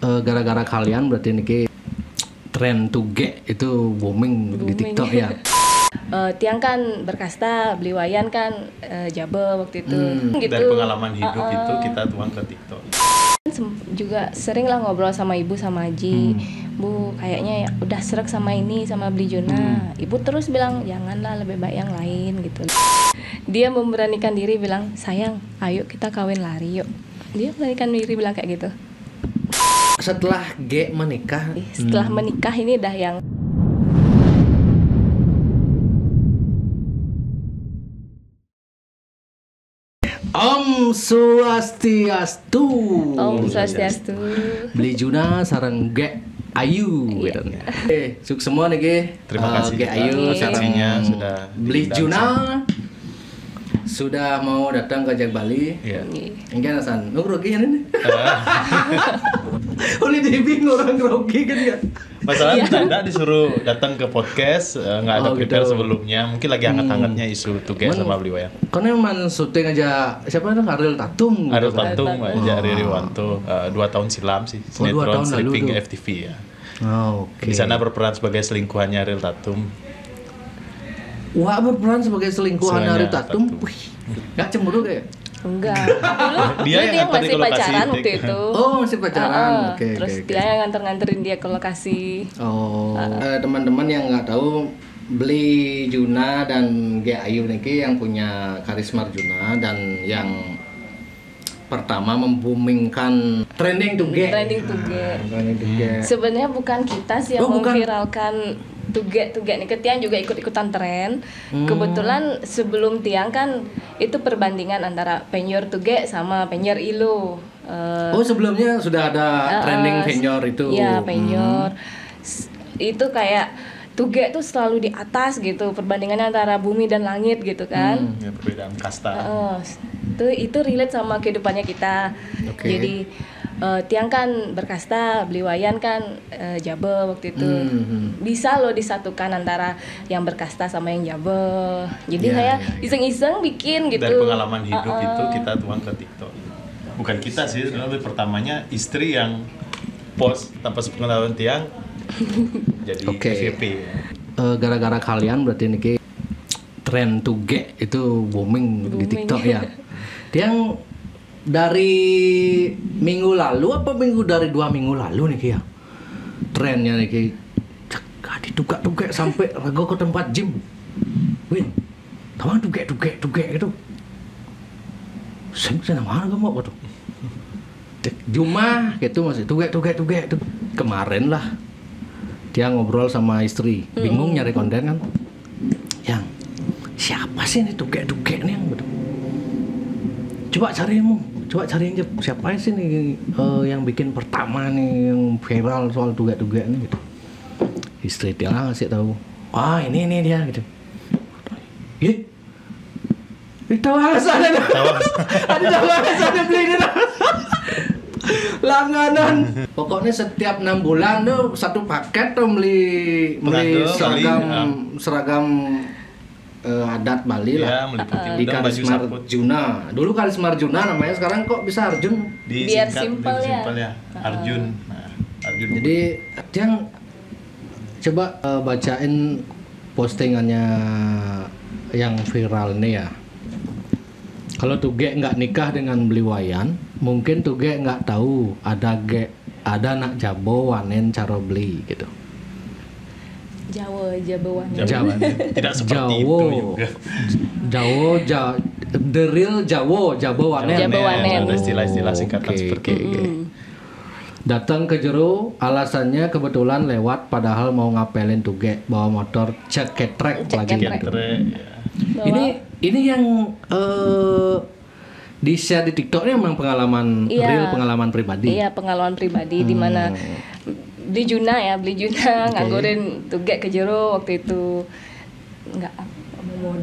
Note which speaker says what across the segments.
Speaker 1: Gara-gara kalian berarti niki tren tuge itu booming di TikTok ya.
Speaker 2: Tiang kan berkasta, beli wayan kan jabe waktu itu. Gitu.
Speaker 3: Dari pengalaman hidup itu kita tuang ke TikTok.
Speaker 2: Juga sering lah ngobrol sama ibu sama Aji. Bu, kayaknya ya udah srek sama ini sama beli Juna. Ibu terus bilang janganlah, lebih baik yang lain gitu. Dia memberanikan diri bilang, sayang, ayo kita kawin lari yuk. Dia memberanikan diri bilang kayak gitu.
Speaker 1: Setelah G menikah,
Speaker 2: Setelah menikah ini dah yang
Speaker 1: Om Swastiastu.
Speaker 2: Om Swastiastu.
Speaker 1: Beli Juna sareng G Ayu gitu. Sukses semua nih G.
Speaker 3: Terima kasih
Speaker 1: G Ayu
Speaker 3: saksinya sudah
Speaker 1: Beli
Speaker 3: diundang.
Speaker 1: Juna sudah mau datang ke Jak Bali.
Speaker 3: Iya.
Speaker 1: Enggak nasan. Lu grogi ini. Oleh bingung orang grogi kan ya.
Speaker 3: Masalahnya tidak disuruh datang ke podcast, nggak ada prepare
Speaker 1: gitu.
Speaker 3: sebelumnya. Mungkin lagi hangat-hangatnya isu tuge sama beli wayang.
Speaker 1: Karena emang syuting aja siapa itu Ariel Tatum.
Speaker 3: Ada
Speaker 1: gitu kan.
Speaker 3: Tatum aja Riri Wanto 2 tahun silam sih.
Speaker 1: 2
Speaker 3: Sinetron
Speaker 1: tahun lalu
Speaker 3: Sleeping
Speaker 1: tuh.
Speaker 3: FTV ya.
Speaker 1: Oke.
Speaker 3: Di sana berperan sebagai selingkuhannya Ariel Tatum.
Speaker 1: Wah, berperan sebagai selingkuhan
Speaker 3: Selingkuhannya
Speaker 1: Ariel Tatum.
Speaker 3: Tatum.
Speaker 1: Wih, gak cemburu kayak.
Speaker 2: enggak. Dulu
Speaker 3: Dia yang
Speaker 2: dia
Speaker 3: antar di
Speaker 2: masih
Speaker 3: lokasi,
Speaker 2: pacaran
Speaker 3: Tik.
Speaker 2: waktu itu.
Speaker 1: Oh, masih pacaran. Oke,
Speaker 2: Terus
Speaker 1: oke,
Speaker 2: dia yang nganter-nganterin dia ke lokasi.
Speaker 1: Oh, teman-teman yang nggak tahu, Beli Juna dan G Ayu niki yang punya karisma Juna dan yang pertama memboomingkan trending tuge.
Speaker 2: Trending tuge.
Speaker 1: Trending tuge.
Speaker 2: Sebenarnya bukan kita sih yang
Speaker 1: Oh, bukan.
Speaker 2: memviralkan tuge nih. Tiang juga ikut-ikutan tren. Kebetulan sebelum Tiang kan itu perbandingan antara penyor tuge sama penyor ilo.
Speaker 1: Oh, sebelumnya sudah ada trending penyor itu.
Speaker 2: Iya, penyor. Itu kayak tuge tuh selalu di atas gitu, perbandingannya antara bumi dan langit gitu kan.
Speaker 3: Ya, perbedaan kasta.
Speaker 2: Itu relate sama kehidupannya kita.
Speaker 1: Oke.
Speaker 2: Jadi Tiang kan berkasta, beli wayan kan jabe waktu itu. Bisa loh disatukan antara yang berkasta sama yang jabe. Jadi
Speaker 1: Iya,
Speaker 2: saya
Speaker 1: iya, iya.
Speaker 2: iseng-iseng bikin gitu.
Speaker 3: Dari pengalaman hidup itu kita tuang ke TikTok. Bukan kita sih, lebih pertamanya istri yang post tanpa sepengetahuan Tiang jadi
Speaker 1: Oke.
Speaker 3: FYP.
Speaker 1: Gara-gara kalian berarti niki tren tuge itu booming di TikTok ya. Tiang dari minggu lalu apa dari 2 minggu lalu niki ya? Trennya niki cak ditugak-tugak sampai rago ke tempat gym. Win. Tawang tugak gitu. Saya mana kamu apa tuh? Jumah gitu masih tugak itu kemarin lah. Dia ngobrol sama istri, bingung nyari konten kan. Yang siapa sih ini tugak nih yang betul? Coba cari aja siapa sih nih yang bikin pertama nih yang viral soal tugak nih gitu. Istri dia ngasih tahu, wah ini dia gitu. Ih, itu alasannya. Ada alasannya beli ini. Langganan. Pokoknya setiap 6 bulan tuh satu paket tuh beli
Speaker 3: Pengantin
Speaker 1: seragam adat Bali
Speaker 3: Ya,
Speaker 1: lah.
Speaker 3: meliputi
Speaker 1: Di
Speaker 3: udang, baju
Speaker 1: Karisma
Speaker 3: saput.
Speaker 1: Juna. Dulu Karisma Juna namanya, sekarang kok bisa Arjun.
Speaker 2: Biar
Speaker 3: Disingkat,
Speaker 2: simpel
Speaker 3: lebih
Speaker 2: ya.
Speaker 3: simpel ya. Arjun. Nah, Arjun.
Speaker 1: Jadi yang coba bacain postingannya yang viral nih ya. Kalau Tuge nggak nikah dengan Beli Wayan, mungkin Tuge nggak tahu ada nak Jabo wanen caro beli gitu.
Speaker 2: Jawa.
Speaker 3: Tidak seperti itu juga.
Speaker 1: The real Jabo wanen.
Speaker 2: Jabo wanen.
Speaker 3: Ada istilah-istilah singkatan
Speaker 1: Oke,
Speaker 3: seperti
Speaker 1: oke,
Speaker 3: itu.
Speaker 1: oke. Datang ke Jero, alasannya kebetulan lewat padahal mau ngapelin Tuge bawa motor ceketrek lagi.
Speaker 3: Ketre, ya.
Speaker 1: Ini yang di share di TikTok ini memang pengalaman
Speaker 2: Iya.
Speaker 1: real, pengalaman pribadi.
Speaker 2: Iya, pengalaman pribadi di mana beli Juna nganggurin tuge ke jero waktu itu. Enggak mau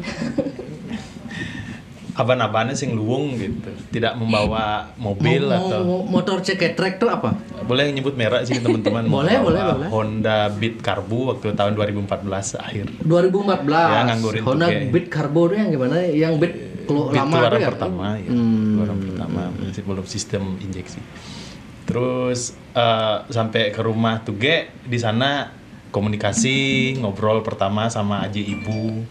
Speaker 3: Aban-abannya sing luwung gitu, tidak membawa mobil atau
Speaker 1: Motor ceketrek itu apa?
Speaker 3: boleh nyebut merek sih teman-teman.
Speaker 1: Boleh,
Speaker 3: Membawa
Speaker 1: boleh.
Speaker 3: Honda Beat Carbu waktu tahun 2014 akhir.
Speaker 1: 2014.
Speaker 3: Ya, nganggurin
Speaker 1: Honda
Speaker 3: Tuge.
Speaker 1: Beat Carbo itu yang gimana? Yang Beat
Speaker 3: Beat
Speaker 1: lama
Speaker 3: keluaran
Speaker 1: itu ya?
Speaker 3: pertama ya. Keluaran pertama masih belum sistem injeksi. Terus sampai ke rumah Tuge, di sana komunikasi, ngobrol pertama sama Aji Ibu.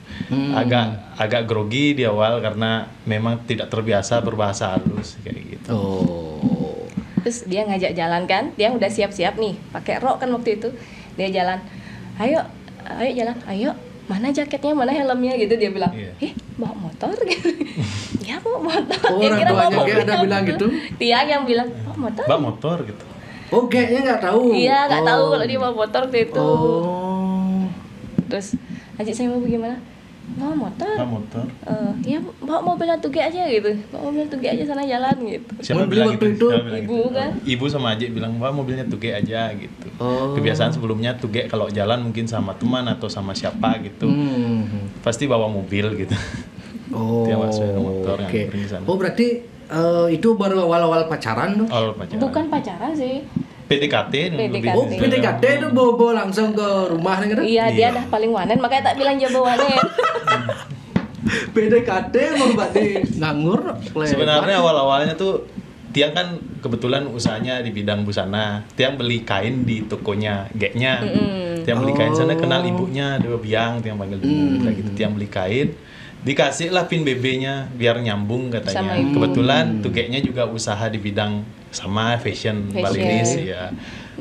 Speaker 3: Agak grogi di awal karena memang tidak terbiasa berbahasa halus kayak gitu.
Speaker 1: Oh.
Speaker 2: Terus dia ngajak jalan kan, dia udah siap-siap nih, pakai rok kan waktu itu. Dia jalan, ayo jalan, ayo. Mana jaketnya, mana helmnya gitu dia bilang. Bawa motor gitu. Ya bawa motor.
Speaker 1: Oh, orang tuanya kayak ada bilang gitu.
Speaker 2: Tiang yang bilang bawa motor.
Speaker 3: Bawa motor gitu.
Speaker 1: Oh, kayaknya nggak tahu.
Speaker 2: Iya, nggak tahu kalau dia bawa motor waktu itu.
Speaker 1: Oh.
Speaker 2: Terus adik saya mau bagaimana? Bawa motor.
Speaker 3: Bawa motor.
Speaker 2: Ya bawa mobil Tuge aja gitu. Bawa mobil Tuge aja sana jalan gitu.
Speaker 3: Siapa
Speaker 1: Mobil
Speaker 3: bilang
Speaker 1: waktu
Speaker 3: gitu?
Speaker 1: itu?
Speaker 3: Siapa bilang
Speaker 2: Ibu
Speaker 3: gitu?
Speaker 2: kan?
Speaker 3: Ibu sama Aji bilang, wah mobilnya Tuge aja gitu.
Speaker 1: Oh.
Speaker 3: Kebiasaan sebelumnya Tuge kalau jalan mungkin sama teman atau sama siapa gitu, pasti bawa mobil gitu.
Speaker 1: Oh.
Speaker 3: Dia bawa sepeda motor yang
Speaker 1: Oke.
Speaker 3: pergi sana.
Speaker 1: Oh, berarti itu baru awal-awal pacaran tuh?
Speaker 3: Oh, pacaran.
Speaker 2: Bukan pacaran sih.
Speaker 3: PDKT. lebih
Speaker 2: PDKT.
Speaker 1: Oh, PDKT itu bawa langsung ke rumah nih kan?
Speaker 2: Iya, dia dah paling wanen, makanya tak bilang dia bawa wanen.
Speaker 1: PDKT mau berarti nganggur.
Speaker 3: Sebenarnya awal-awalnya tuh Tiang kan kebetulan usahanya di bidang busana. Tiang beli kain di tokonya, Geknya. Tiang beli kain sana, kenal ibunya, Dewa Biang, Tiang panggil dulu kayak gitu. Tiang beli kain, dikasih lah pin BB-nya biar nyambung katanya.
Speaker 2: Sama ibu.
Speaker 3: Kebetulan tuh Geknya juga usaha di bidang sama fashion. Balinis ya.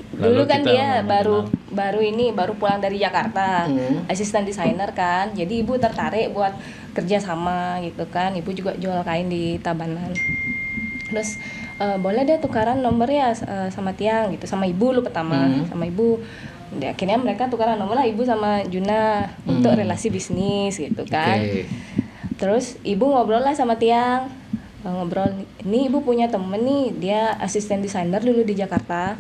Speaker 2: Dulu kan
Speaker 3: kita
Speaker 2: dia
Speaker 3: mengenal.
Speaker 2: baru pulang dari Jakarta, asisten desainer kan. Jadi ibu tertarik buat kerja sama gitu kan. Ibu juga jual kain di Tabanan. Terus boleh deh tukaran nomor ya sama Tiang gitu, sama ibu lu pertama, sama ibu. Akhirnya mereka tukaran nomor lah, ibu sama Juna untuk relasi bisnis gitu kan.
Speaker 1: Oke.
Speaker 2: Terus ibu ngobrol lah sama Tiang, ngobrol, ini ibu punya temen nih, dia asisten desainer dulu di Jakarta.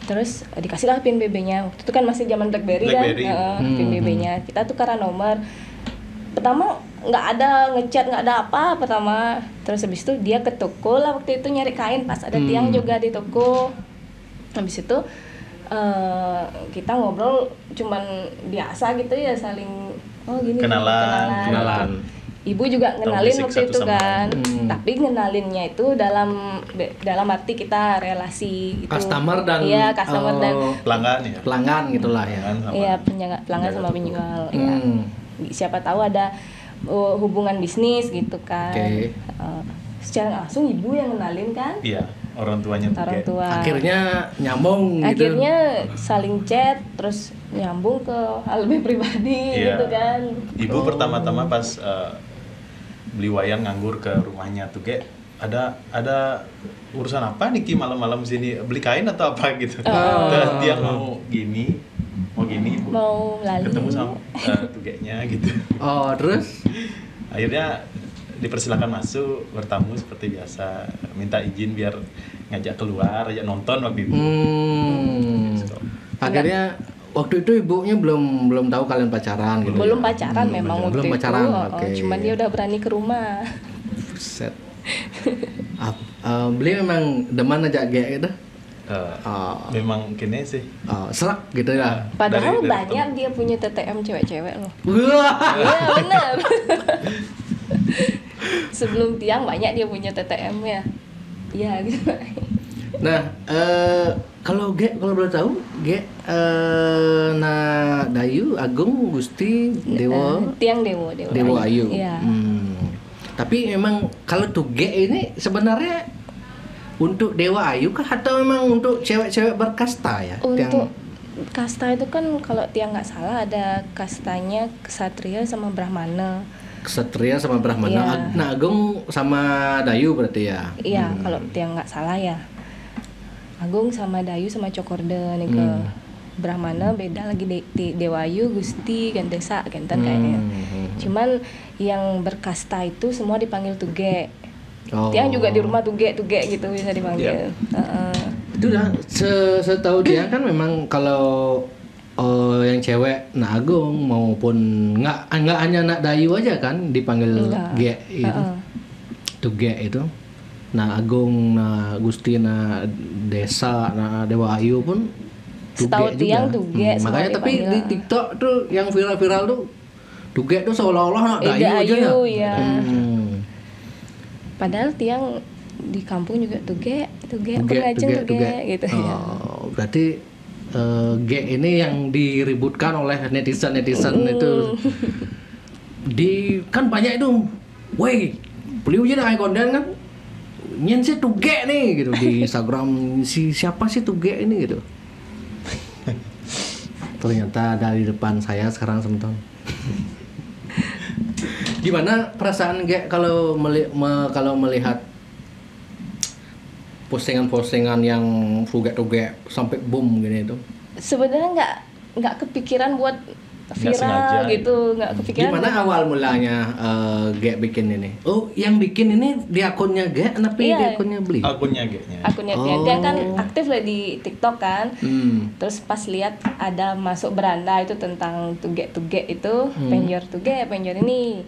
Speaker 2: Terus dikasih lah pin BB-nya. Waktu itu kan masih zaman BlackBerry. Kan, pin BB-nya. Kita tukaran nomor. Pertama nggak ada ngechat, nggak ada apa pertama. Terus habis itu dia ke toko lah waktu itu nyari kain, pas ada Tiang juga di toko. Habis itu kita ngobrol cuman biasa gitu ya, saling gini
Speaker 3: Kenalan.
Speaker 2: Ibu juga ngenalin
Speaker 3: basic
Speaker 2: waktu
Speaker 3: satu
Speaker 2: itu
Speaker 3: sama
Speaker 2: kan, tapi ngenalinnya itu dalam arti kita relasi gitu.
Speaker 1: Customer dan
Speaker 2: iya, customer dan
Speaker 3: Pelanggan ya.
Speaker 1: pelanggan gitulah ya.
Speaker 2: iya, pelanggan sama penjual. Ya. Siapa tahu ada hubungan bisnis gitu kan.
Speaker 1: Oke.
Speaker 2: Secara langsung ibu yang ngenalin kan.
Speaker 3: Iya, orang tuanya tuh
Speaker 2: Orang tua.
Speaker 1: Akhirnya nyambung gitu.
Speaker 2: Akhirnya saling chat, terus nyambung ke hal lebih pribadi
Speaker 3: Iya.
Speaker 2: gitu kan.
Speaker 3: Ibu pertama-tama pas beli wayang nganggur ke rumahnya tuh kayak ada urusan apa nih Ki malam-malam sini, beli kain atau apa gitu. Dan dia mau gini Bu.
Speaker 2: Mau lali.
Speaker 3: Ketemu sama tugeknya gitu.
Speaker 1: Oh, terus?
Speaker 3: Akhirnya dipersilakan masuk, bertamu seperti biasa, minta izin biar ngajak keluar, ajak nonton waktu itu.
Speaker 1: Akhirnya waktu itu ibunya belum tahu kalian pacaran gitu.
Speaker 2: Belum
Speaker 1: ya?
Speaker 2: pacaran memang waktu
Speaker 1: belum
Speaker 2: itu.
Speaker 1: pacaran, oke.
Speaker 2: Cuman dia udah berani ke rumah.
Speaker 1: Buset. Beliau memang demen aja kayak gitu.
Speaker 3: Memang kene sih.
Speaker 1: Serak gitu ya.
Speaker 2: Padahal
Speaker 3: Dari
Speaker 2: banyak dia punya TTM cewek-cewek loh.
Speaker 1: Wah.
Speaker 2: Iya benar. Sebelum Tiang banyak dia punya TTM ya. Iya gitu.
Speaker 1: Nah, kalau boleh tahu, Dayu, Agung, Gusti, Dewa,
Speaker 2: Tiang Dewa
Speaker 1: Ayu.
Speaker 2: Iya.
Speaker 1: Tapi memang kalau Tuge ini sebenarnya untuk Dewa Ayu kah atau memang untuk cewek-cewek berkasta ya?
Speaker 2: Untuk kasta itu kan kalau Tiang nggak salah ada kastanya Ksatria sama Brahmana.
Speaker 1: Ksatria sama Brahmana.
Speaker 2: Iya.
Speaker 1: Nah, Agung sama Dayu berarti ya?
Speaker 2: Iya, kalau Tiang nggak salah ya. Agung sama Dayu sama Cokorde nih ke Brahmana beda lagi di Dewayu, Gusti, Gandesa, Genten kayaknya. Cuman yang berkasta itu semua dipanggil Tuge. Tiang juga di rumah Tuge gitu bisa dipanggil.
Speaker 1: Itu dah setahu dia kan memang kalau yang cewek Nak Agung maupun nggak hanya Nak Dayu aja kan dipanggil Ge itu. Tuge itu. Nah Agung, nah Gusti, nah Desa, nah Dewa Ayu pun Tuge
Speaker 2: setahu
Speaker 1: juga.
Speaker 2: Tiang Tuge semua
Speaker 1: Makanya tapi
Speaker 2: dipanggil.
Speaker 1: di TikTok tuh yang viral-viral tuh Tuge tuh seolah-olah Nak Dayu aja.
Speaker 2: Ayu, ya.
Speaker 1: Hmm.
Speaker 2: Padahal Tiang di kampung juga tuge
Speaker 1: Tuge,
Speaker 2: pengajeng
Speaker 1: tuge,
Speaker 2: tuge
Speaker 1: tuge.
Speaker 2: gitu ya.
Speaker 1: Oh, berarti G ini yang diributkan oleh netizen itu kan banyak itu, woi beliau aja dah konten kan nyen sih tuge nih gitu di Instagram, siapa sih tuge ini gitu. Ternyata dari depan saya sekarang sebentar. Gimana perasaan G kalau melihat postingan-postingan yang tuge sampai boom gini itu?
Speaker 2: Sebenarnya nggak kepikiran buat viral
Speaker 3: sengaja,
Speaker 2: gitu, nggak kepikiran.
Speaker 1: Gimana awal mulanya G bikin ini? Oh, yang bikin ini di akunnya G, tapi
Speaker 2: Iya.
Speaker 1: di akunnya Bli?
Speaker 3: Akunnya G-nya.
Speaker 2: Akunnya dia kan aktif lah di TikTok kan. Terus pas lihat ada masuk beranda itu tentang tuge itu, penjor ini,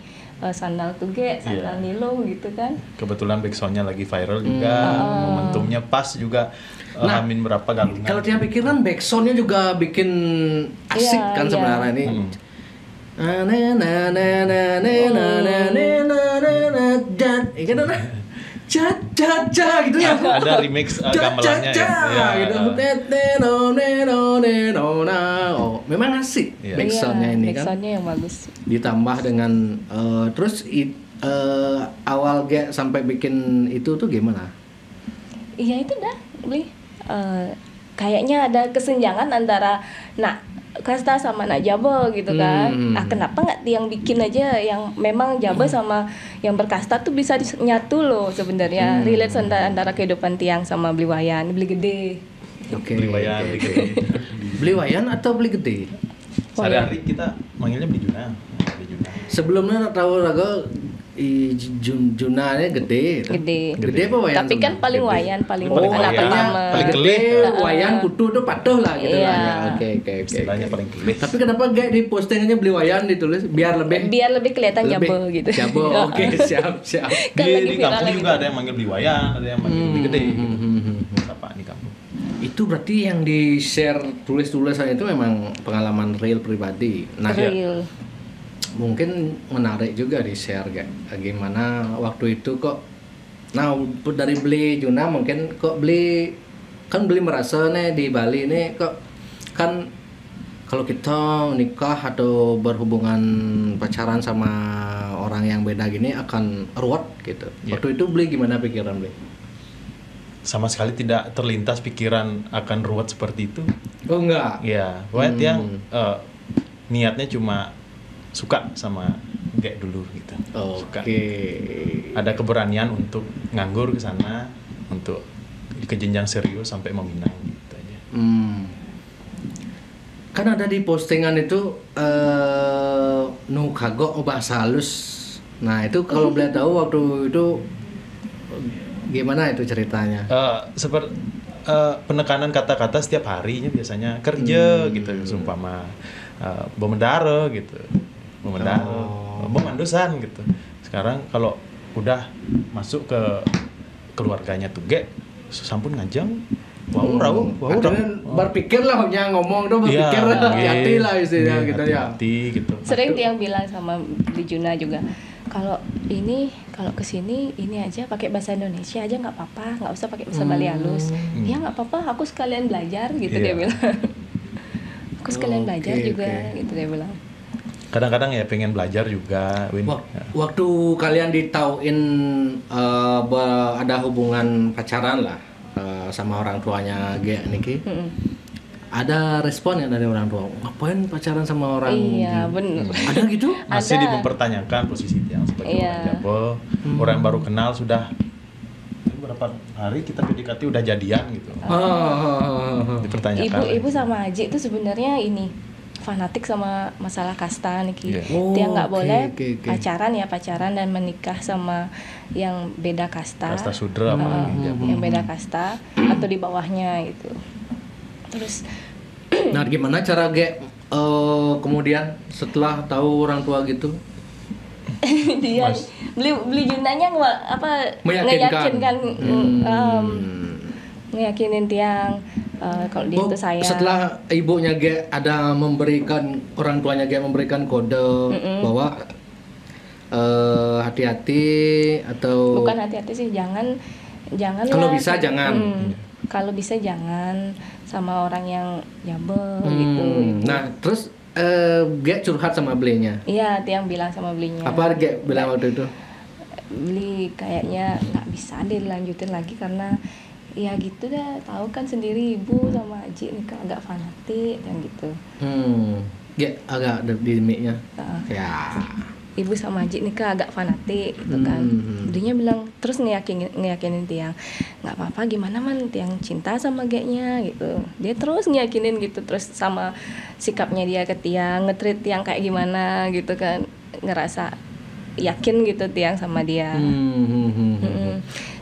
Speaker 2: sandal tuge, sandal nilung gitu kan.
Speaker 3: Kebetulan backsoundnya lagi viral juga, momentumnya pas juga. Amin berapa galungan.
Speaker 1: Kalau dia pikir kan backsoundnya juga bikin asik
Speaker 2: Iya,
Speaker 1: kan
Speaker 2: iya.
Speaker 1: sebenarnya ini. Caca gitu ya.
Speaker 3: Ada remix gamelannya ya.
Speaker 1: Gitu. Oh, memang asik
Speaker 3: Iya.
Speaker 1: backsoundnya ini kan.
Speaker 2: Backsoundnya yang bagus.
Speaker 1: Ditambah dengan terus awal G sampai bikin itu tuh gimana?
Speaker 2: Iya itu dah beli. Kayaknya ada kesenjangan antara kasta sama nak jaba gitu kan. Kenapa nggak yang bikin aja yang memang jaba sama yang berkasta tuh bisa nyatu loh sebenarnya. Relate antara kehidupan tiang sama beli wayan, beli gede.
Speaker 1: Oke.
Speaker 3: Beli wayan, beli gede.
Speaker 1: Beli wayan atau beli gede?
Speaker 3: Sehari-hari kita manggilnya beli Juna. Beli Juna.
Speaker 1: Sebelumnya tahu raga Junanya gede. Gitu. Gede apa wayan?
Speaker 2: Tapi kan
Speaker 1: Tuna?
Speaker 2: paling
Speaker 3: Gede.
Speaker 2: wayan, paling
Speaker 3: Paling
Speaker 2: anak
Speaker 3: wayan.
Speaker 2: pertama.
Speaker 3: Paling
Speaker 1: Gede,
Speaker 3: kelih.
Speaker 1: wayan kutu tuh patuh lah gitu
Speaker 2: Iya.
Speaker 1: lah ya. Oke.
Speaker 3: Istilahnya paling kelih.
Speaker 1: Tapi kenapa gak di postingannya beli wayan ditulis biar lebih
Speaker 2: kelihatan jaba gitu.
Speaker 1: Jabo. Oke, siap.
Speaker 2: Kan lagi
Speaker 3: Di
Speaker 2: viral
Speaker 3: kampung
Speaker 2: lagi.
Speaker 3: juga ada yang manggil beli wayan, ada yang manggil beli gede. Apa di kampung?
Speaker 1: Itu berarti yang di-share tulis-tulisan itu memang pengalaman real pribadi. Nah,
Speaker 2: Real.
Speaker 1: mungkin menarik juga di-share gimana waktu itu kok. Nah, dari beli Juna mungkin kok beli merasa nih di Bali nih kok kan kalau kita nikah atau berhubungan pacaran sama orang yang beda gini akan ruwet gitu.
Speaker 3: Iya.
Speaker 1: Waktu itu beli gimana pikiran beli?
Speaker 3: Sama sekali tidak terlintas pikiran akan ruwet seperti itu.
Speaker 1: Oh enggak.
Speaker 3: Ya, pokoknya yang niatnya cuma suka sama Gek dulu gitu. Suka.
Speaker 1: Oke.
Speaker 3: Ada keberanian untuk nganggur ke sana, untuk ke jenjang serius sampai meminang gitu aja.
Speaker 1: Kan ada di postingan itu nu kagok bahasa halus. Nah, itu kalau boleh tahu waktu itu gimana itu ceritanya?
Speaker 3: Seperti penekanan kata-kata setiap harinya biasanya kerja gitu, seumpama bomendara gitu, bomandosan gitu. Sekarang kalau udah masuk ke keluarganya tuge, sampun ngajang, wow,
Speaker 1: berpikir lah ngomong dong, berpikir hati-hati lah istilahnya gitu ya.
Speaker 3: Hati gitu.
Speaker 2: Sering dia yang bilang sama di Juna juga, kalau kesini ini aja pakai bahasa Indonesia aja nggak apa-apa, nggak usah pakai bahasa Bali halus. Ya nggak apa-apa, aku sekalian belajar gitu dia bilang. Aku sekalian belajar juga gitu dia bilang.
Speaker 3: Kadang-kadang ya pengen belajar juga, Win.
Speaker 1: Waktu kalian ditauin ada hubungan pacaran lah sama orang tuanya Gia Niki, ada respon ya dari orang tua? Ngapain pacaran sama orang?
Speaker 2: Iya, benar.
Speaker 1: Ada gitu?
Speaker 3: Masih
Speaker 2: Ada.
Speaker 3: dipertanyakan posisi yang sebagai orang Jawa, orang yang baru kenal sudah berapa hari kita PDKT udah jadian gitu. Dipertanyakan.
Speaker 2: Ibu sama Aji itu sebenarnya ini fanatik sama masalah kasta nih Ki.
Speaker 3: Iya.
Speaker 2: Dia nggak boleh
Speaker 1: oke.
Speaker 2: pacaran dan menikah sama yang beda kasta.
Speaker 3: Kasta Sudra apalagi Jawa.
Speaker 2: Yang beda kasta atau di bawahnya gitu. Terus
Speaker 1: Nah, gimana cara kemudian setelah tahu orang tua gitu?
Speaker 2: dia beli Junanya
Speaker 1: Meyakinkan.
Speaker 2: ngeyakinin tiang kalau dia itu sayang.
Speaker 1: Setelah ibunya ada memberikan, orang tuanya memberikan kode bahwa hati-hati atau
Speaker 2: Bukan hati-hati sih, jangan jangan
Speaker 1: Kalau
Speaker 2: lah.
Speaker 1: bisa jangan.
Speaker 2: Kalau bisa jangan sama orang yang jabel gitu.
Speaker 1: Nah, terus Gek curhat sama belinya.
Speaker 2: Iya, Tiang bilang sama belinya.
Speaker 1: Apa Gek bilang waktu itu?
Speaker 2: Beli kayaknya nggak bisa deh dilanjutin lagi karena ya gitu dah, tahu kan sendiri ibu sama Aji nikah agak fanatik dan gitu.
Speaker 1: Gek agak di mic-nya. Ya.
Speaker 2: Ibu sama Aji nikah agak fanatik gitu kan. Dia bilang terus ngeyakinin Tiang, nggak apa-apa gimana man, Tiang cinta sama Geknya gitu. Dia terus ngeyakinin gitu, terus sama sikapnya dia ke Tiang, nge-treat Tiang kayak gimana gitu kan, ngerasa yakin gitu Tiang sama dia.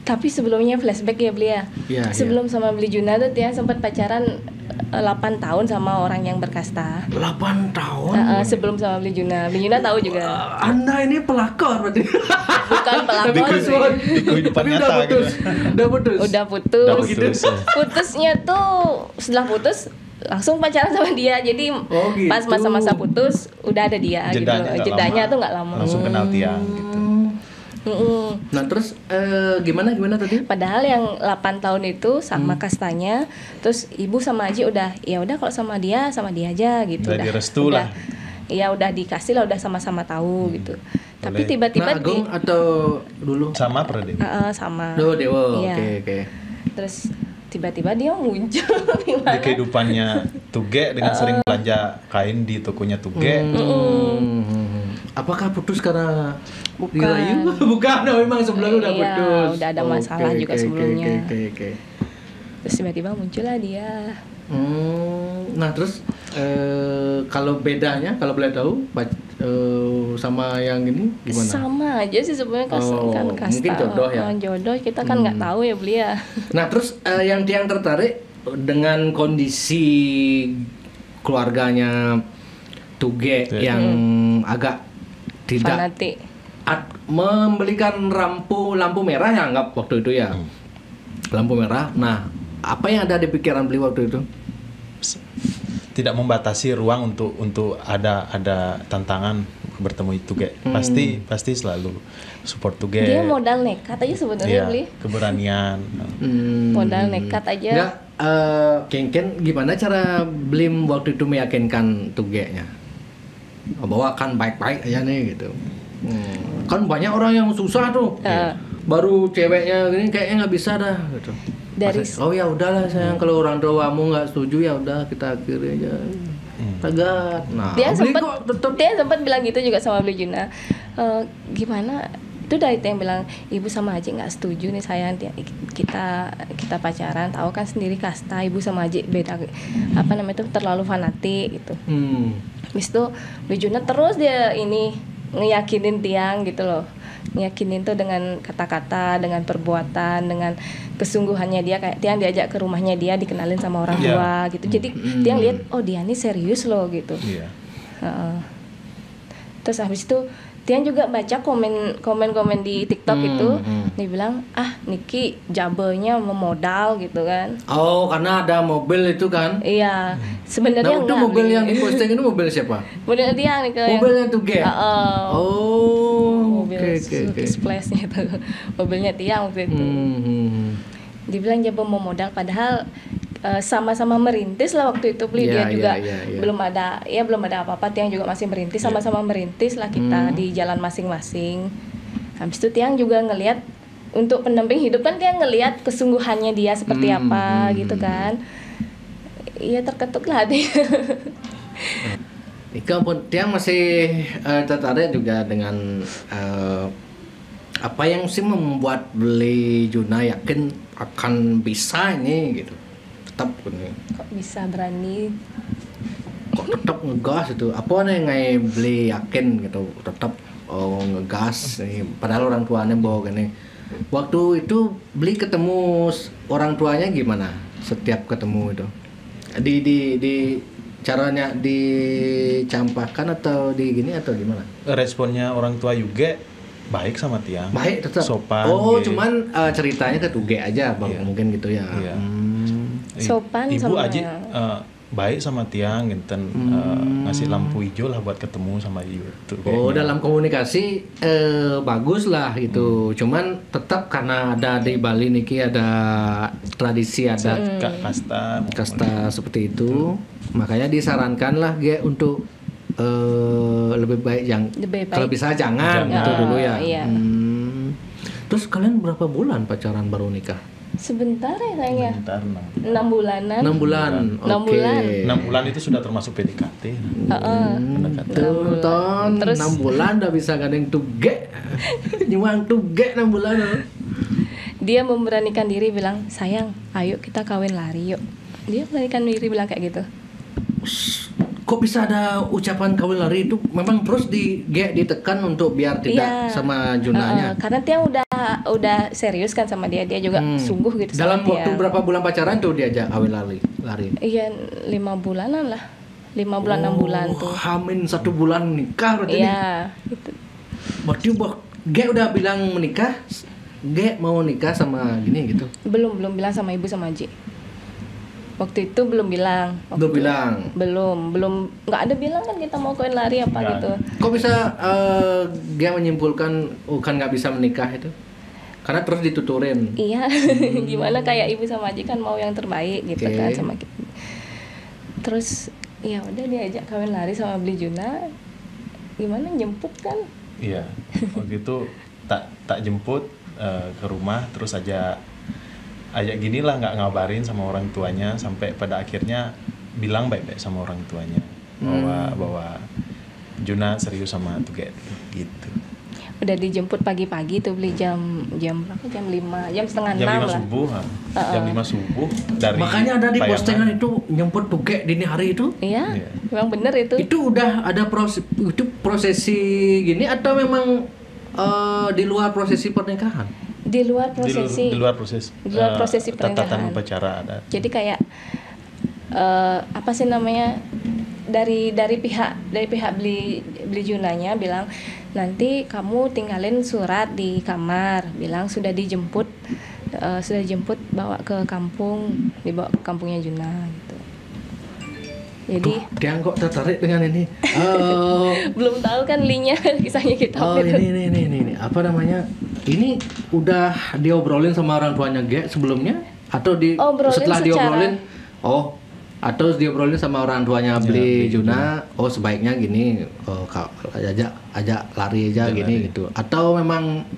Speaker 2: Tapi sebelumnya flashback ya beli ya.
Speaker 1: Iya,
Speaker 2: Sebelum sama Beli Juna tuh Tiang sempat pacaran 8 tahun sama orang yang berkasta.
Speaker 1: 8 tahun.
Speaker 2: Sebelum sama Beli Juna. Beli Juna tahu juga.
Speaker 1: Anda ini pelakor berarti.
Speaker 2: Bukan pelakor sih.
Speaker 3: Di kehidupan
Speaker 1: Tapi
Speaker 3: nyata gitu.
Speaker 1: Udah putus.
Speaker 2: Udah putus.
Speaker 3: Udah putus.
Speaker 2: Putusnya tuh setelah putus langsung pacaran sama dia. Jadi
Speaker 1: gitu.
Speaker 2: pas masa-masa putus udah ada dia
Speaker 3: Jedanya
Speaker 2: gitu. Jedanya tuh nggak lama.
Speaker 3: Langsung kenal Tiang gitu.
Speaker 1: Nah, terus gimana tadi?
Speaker 2: Padahal yang 8 tahun itu sama kastanya, terus ibu sama Aji udah ya udah kalau sama dia aja gitu.
Speaker 3: Udah direstu lah.
Speaker 2: Iya udah dikasih lah, udah sama-sama tahu gitu. Tapi tiba-tiba
Speaker 1: Nah, Agung atau dulu?
Speaker 3: Sama Pradewi.
Speaker 2: sama.
Speaker 1: Oh, Dewa.
Speaker 2: Iya.
Speaker 1: Oke.
Speaker 2: Terus tiba-tiba dia muncul
Speaker 3: Di kehidupannya Tuge dengan sering belanja kain di tokonya Tuge.
Speaker 1: Apakah putus karena
Speaker 2: Bukan.
Speaker 1: dirayu? Bukan, memang sebelumnya udah
Speaker 2: Iya,
Speaker 1: putus.
Speaker 2: udah ada masalah juga sebelumnya.
Speaker 1: Oke.
Speaker 2: Terus tiba-tiba muncullah dia.
Speaker 1: Nah, terus kalau bedanya, kalau boleh tahu sama yang ini gimana?
Speaker 2: Sama aja sih sebenarnya kan kasta.
Speaker 1: Mungkin jodoh ya.
Speaker 2: Jodoh kita kan nggak tahu ya beli ya.
Speaker 1: Nah, terus yang Tiang tertarik dengan kondisi keluarganya Tuge yang agak tidak
Speaker 2: Fanatik.
Speaker 1: membelikan lampu merah ya, anggap waktu itu ya. Lampu merah. Nah, apa yang ada di pikiran beliau waktu itu?
Speaker 3: Tidak membatasi ruang untuk ada tantangan bertemu Tuge. Pasti selalu support Tuge.
Speaker 2: Dia modal nekat aja sebenarnya
Speaker 3: Iya,
Speaker 2: beli.
Speaker 3: keberanian.
Speaker 2: Modal nekat aja.
Speaker 1: Enggak, Ken gimana cara Blim waktu itu meyakinkan Tuge-nya bahwa kan baik-baik aja nih gitu. Kan banyak orang yang susah tuh. Baru ceweknya gini kayaknya nggak bisa dah gitu. Oh ya udahlah sayang, kalau orang tuamu nggak setuju ya udah kita akhiri aja. Tegat. Nah,
Speaker 2: Dia sempat bilang gitu juga sama Beli Juna. Gimana? Itu dari yang bilang ibu sama Aji nggak setuju nih sayang, kita pacaran, tahu kan sendiri kasta, ibu sama Aji beda apa namanya itu, terlalu fanatik gitu. Habis itu Beli Juna terus dia ini ngeyakinin Tiang gitu loh, ngeyakinin tuh dengan kata-kata, dengan perbuatan, dengan kesungguhannya dia, kayak Tiang diajak ke rumahnya dia, dikenalin sama orang tua gitu. Jadi Tiang lihat oh dia ini serius loh gitu. Terus habis itu Tiang juga baca komen di TikTok itu, dia bilang Niki jabelnya memodal gitu kan.
Speaker 1: Oh, karena ada mobil itu kan?
Speaker 2: Iya, sebenarnya
Speaker 1: Nah, itu mobil yang diposting itu mobil siapa?
Speaker 2: Mobil Tiang nih kan.
Speaker 1: Mobilnya Tuge.
Speaker 2: Mobil Splash-nya itu, mobilnya Tiang waktu itu. Dibilang jabel memodal, padahal sama-sama merintis lah waktu itu beli. Dia juga belum ada apa-apa. Tiang juga masih merintis, sama-sama merintis lah kita di jalan masing-masing. Habis itu Tiang juga ngelihat untuk pendamping hidup kan, Tiang ngelihat kesungguhannya dia seperti apa gitu kan. Iya, terketuk lah dia.
Speaker 1: Ika pun Tiang masih tertarik juga dengan apa yang sih membuat Beli Juna yakin akan bisa ini gitu. Tetap ini.
Speaker 2: Kok bisa berani?
Speaker 1: Kok tetap ngegas itu? Apa nih ngai Beli yakin gitu tetap ngegas nih, padahal orang tuanya bawa gini. Waktu itu Beli ketemu orang tuanya gimana? Setiap ketemu itu di caranya dicampakkan atau di gini atau gimana?
Speaker 3: Responnya orang tua juga baik sama Tiang.
Speaker 1: Baik, tetap
Speaker 3: sopan.
Speaker 1: Cuman ceritanya ke Tuge aja bang, mungkin gitu ya.
Speaker 2: Sopan
Speaker 3: Ibu
Speaker 2: sama
Speaker 3: Aji baik sama tiang ginten, ngasih lampu hijau lah buat ketemu sama Ibu tuh
Speaker 1: Oh,
Speaker 3: kayaknya.
Speaker 1: dalam komunikasi bagus lah gitu. Cuman tetap karena ada di Bali niki ada tradisi adat
Speaker 3: Kak kasta
Speaker 1: kasta seperti itu, makanya disarankan lah Ge untuk lebih baik
Speaker 2: Lebih baik.
Speaker 1: kalau bisa jangan
Speaker 3: Jangan.
Speaker 1: gitu dulu ya.
Speaker 2: Iya.
Speaker 1: Terus kalian berapa bulan pacaran baru nikah?
Speaker 2: Sebentar ya sayangnya.
Speaker 3: bentar
Speaker 2: 6 bulanan.
Speaker 1: 6 bulan.
Speaker 2: 6 bulan.
Speaker 3: 6 bulan itu sudah termasuk PDKT.
Speaker 1: Tuh, Ton,
Speaker 2: Terus-
Speaker 1: 6 bulan udah bisa gading tuge. Nyuang tuge 6 bulan.
Speaker 2: Dia memberanikan diri bilang, sayang, ayo kita kawin lari yuk. Dia memberanikan diri bilang kayak gitu.
Speaker 1: Kok bisa ada ucapan kawin lari itu? Memang terus ditekan untuk biar tidak
Speaker 2: Iya.
Speaker 1: sama Junanya.
Speaker 2: Karena Tiang udah serius kan sama dia juga sungguh gitu
Speaker 1: Dalam
Speaker 2: sama
Speaker 1: waktu
Speaker 2: Tiang.
Speaker 1: berapa bulan pacaran tuh diajak kawin lari?
Speaker 2: Iya 5 bulanan lah, 5 bulan 6 bulan tuh.
Speaker 1: Hamin 1 bulan nikah berarti nih.
Speaker 2: Iya gitu.
Speaker 1: Berarti Ge udah bilang menikah, Ge mau nikah sama gini gitu.
Speaker 2: Belum bilang sama ibu sama Aji. Waktu itu belum bilang.
Speaker 1: Belum bilang.
Speaker 2: Belum nggak ada bilang kan kita mau kawin lari apa
Speaker 3: Nggak
Speaker 2: gitu.
Speaker 1: Kok bisa Ge menyimpulkan kan nggak bisa menikah itu? Karena terus dituturin.
Speaker 2: Iya, gimana kayak ibu sama Aji kan mau yang terbaik gitu
Speaker 1: Oke.
Speaker 2: kan sama kita. Terus ya udah diajak kawin lari sama Beli Juna. Gimana jemput kan?
Speaker 3: Iya. Waktu itu tak jemput ke rumah, terus ajak gini lah, nggak ngabarin sama orang tuanya, sampai pada akhirnya bilang baik-baik sama orang tuanya bahwa Juna serius sama Tuget gitu.
Speaker 2: Udah dijemput pagi-pagi tuh Beli jam berapa? Jam 5, jam setengah 6
Speaker 3: Jam 5
Speaker 2: lah.
Speaker 3: subuh, jam 5 subuh dari
Speaker 1: Makanya ada di
Speaker 3: Payangan.
Speaker 1: postingan itu nyemput tuge dini hari itu.
Speaker 2: Iya,
Speaker 3: Iya.
Speaker 2: memang bener itu.
Speaker 1: Itu udah ada prosesi gini atau memang di luar prosesi pernikahan?
Speaker 2: Di luar prosesi.
Speaker 3: Di luar proses
Speaker 2: Di luar prosesi
Speaker 3: tatanan
Speaker 2: pernikahan.
Speaker 3: upacara ada.
Speaker 2: Jadi kayak apa sih namanya, dari pihak beli Junanya bilang nanti kamu tinggalin surat di kamar, bilang sudah dijemput bawa ke kampung, dibawa ke kampungnya Juna gitu. Jadi
Speaker 1: Dia kok tertarik dengan ini?
Speaker 2: belum tahu kan linknya kisahnya kita.
Speaker 1: Ini apa namanya? Ini udah diobrolin sama orang tuanya Ge sebelumnya atau
Speaker 2: Obrolin
Speaker 1: setelah
Speaker 2: secara-
Speaker 1: diobrolin? Atau diobrolin sama orang tuanya Beli Juna? Sebaiknya gini, ajak lari aja gini gitu. Atau memang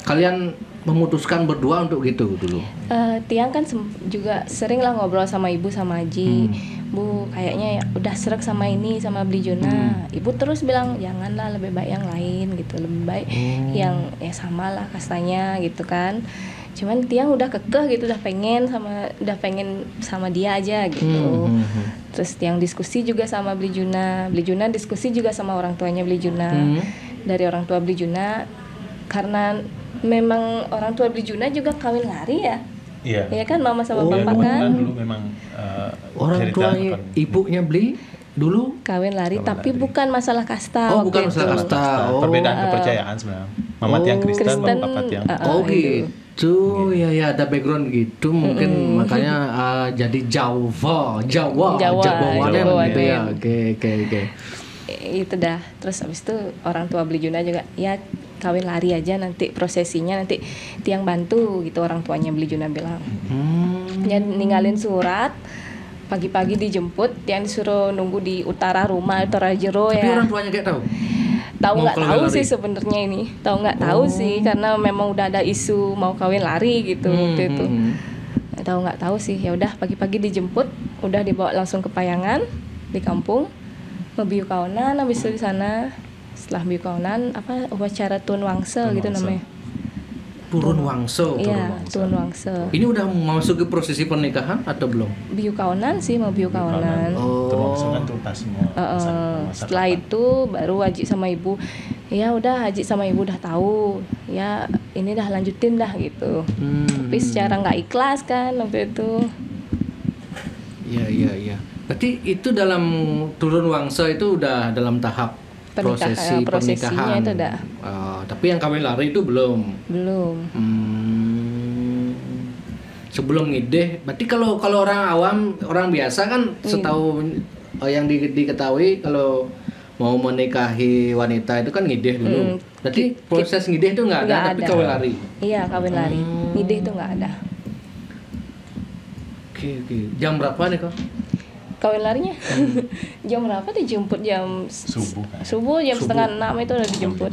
Speaker 1: kalian memutuskan berdua untuk gitu dulu?
Speaker 2: Tiang kan juga sering lah ngobrol sama ibu sama Aji. Bu, kayaknya ya udah srek sama ini sama Beli Juna. Ibu terus bilang janganlah, lebih baik yang lain gitu, lebih baik yang ya sama lah kastanya gitu kan. Cuman Tiang udah kekeh gitu, udah pengen sama dia aja gitu. Terus Tiang diskusi juga sama Beli Juna diskusi juga sama orang tuanya Beli Juna. Dari orang tua Beli Juna, karena memang orang tua Beli Juna juga kawin lari ya.
Speaker 3: Iya.
Speaker 2: Ya kan mama sama
Speaker 3: Ya,
Speaker 2: papa kan
Speaker 3: kebetulan dulu memang
Speaker 1: Orang
Speaker 3: cerita
Speaker 1: tuanya
Speaker 3: bukan-
Speaker 1: ibunya Beli dulu?
Speaker 2: kawin lari, tapi bukan masalah kasta.
Speaker 1: Oh,
Speaker 2: waktu
Speaker 1: bukan
Speaker 2: itu.
Speaker 1: masalah kasta.
Speaker 3: perbedaan kepercayaan sebenarnya. Mama tiang Kristen,
Speaker 2: Kristen,
Speaker 3: papa tiang.
Speaker 1: Oh gitu, ya ada background gitu mungkin makanya jadi Jawanen gitu ya. Oke.
Speaker 2: Itu dah. Terus abis itu orang tua Beli Juna juga ya kawin lari aja, nanti prosesinya nanti Tiang bantu gitu, orang tuanya Beli Juna bilang. Ya ninggalin surat, pagi-pagi dijemput, Tiang disuruh nunggu di utara rumah, utara jero
Speaker 1: Tapi
Speaker 2: ya.
Speaker 1: orang tuanya kayak tahu.
Speaker 2: Tahu
Speaker 1: mau
Speaker 2: nggak
Speaker 1: kawin
Speaker 2: tahu
Speaker 1: lari?
Speaker 2: sih sebenarnya ini, tahu nggak tahu sih, karena memang udah ada isu mau kawin lari gitu waktu itu. Tahu nggak tahu sih, ya udah pagi-pagi dijemput, udah dibawa langsung ke Payangan di kampung, ngebiu kaonan, habis itu di sana setelah biu kaonan apa upacara Tun Wangse
Speaker 3: Tun
Speaker 2: gitu
Speaker 3: Wangse.
Speaker 2: namanya.
Speaker 1: Turun wangso.
Speaker 2: Iya, Tun Wangse.
Speaker 1: Ini udah masuk ke prosesi pernikahan atau belum?
Speaker 2: Biu kaonan sih, mau biu kaonan.
Speaker 3: Terus kan tuntas semua. masalah.
Speaker 2: Setelah itu baru Haji sama ibu, ya udah Haji sama ibu udah tahu, ya ini dah lanjutin dah gitu. Tapi secara nggak ikhlas kan waktu itu.
Speaker 1: Iya. Berarti itu dalam turun wangsa itu udah dalam tahap prosesi
Speaker 2: Prosesinya
Speaker 1: pernikahan.
Speaker 2: itu udah.
Speaker 1: Tapi yang kawin lari itu belum.
Speaker 2: Belum.
Speaker 1: sebelum ngideh. Berarti kalau orang awam, orang biasa kan setahu yang diketahui kalau mau menikahi wanita itu kan ngideh dulu. Berarti proses ngideh itu nggak ada, tapi kawin lari.
Speaker 2: Iya, kawin lari. Ngideh itu nggak ada.
Speaker 1: Oke. Jam berapa nih kok?
Speaker 2: Kawin larinya jam berapa dijemput? Jam
Speaker 3: Subuh kan.
Speaker 2: subuh jam setengah 6 itu udah dijemput.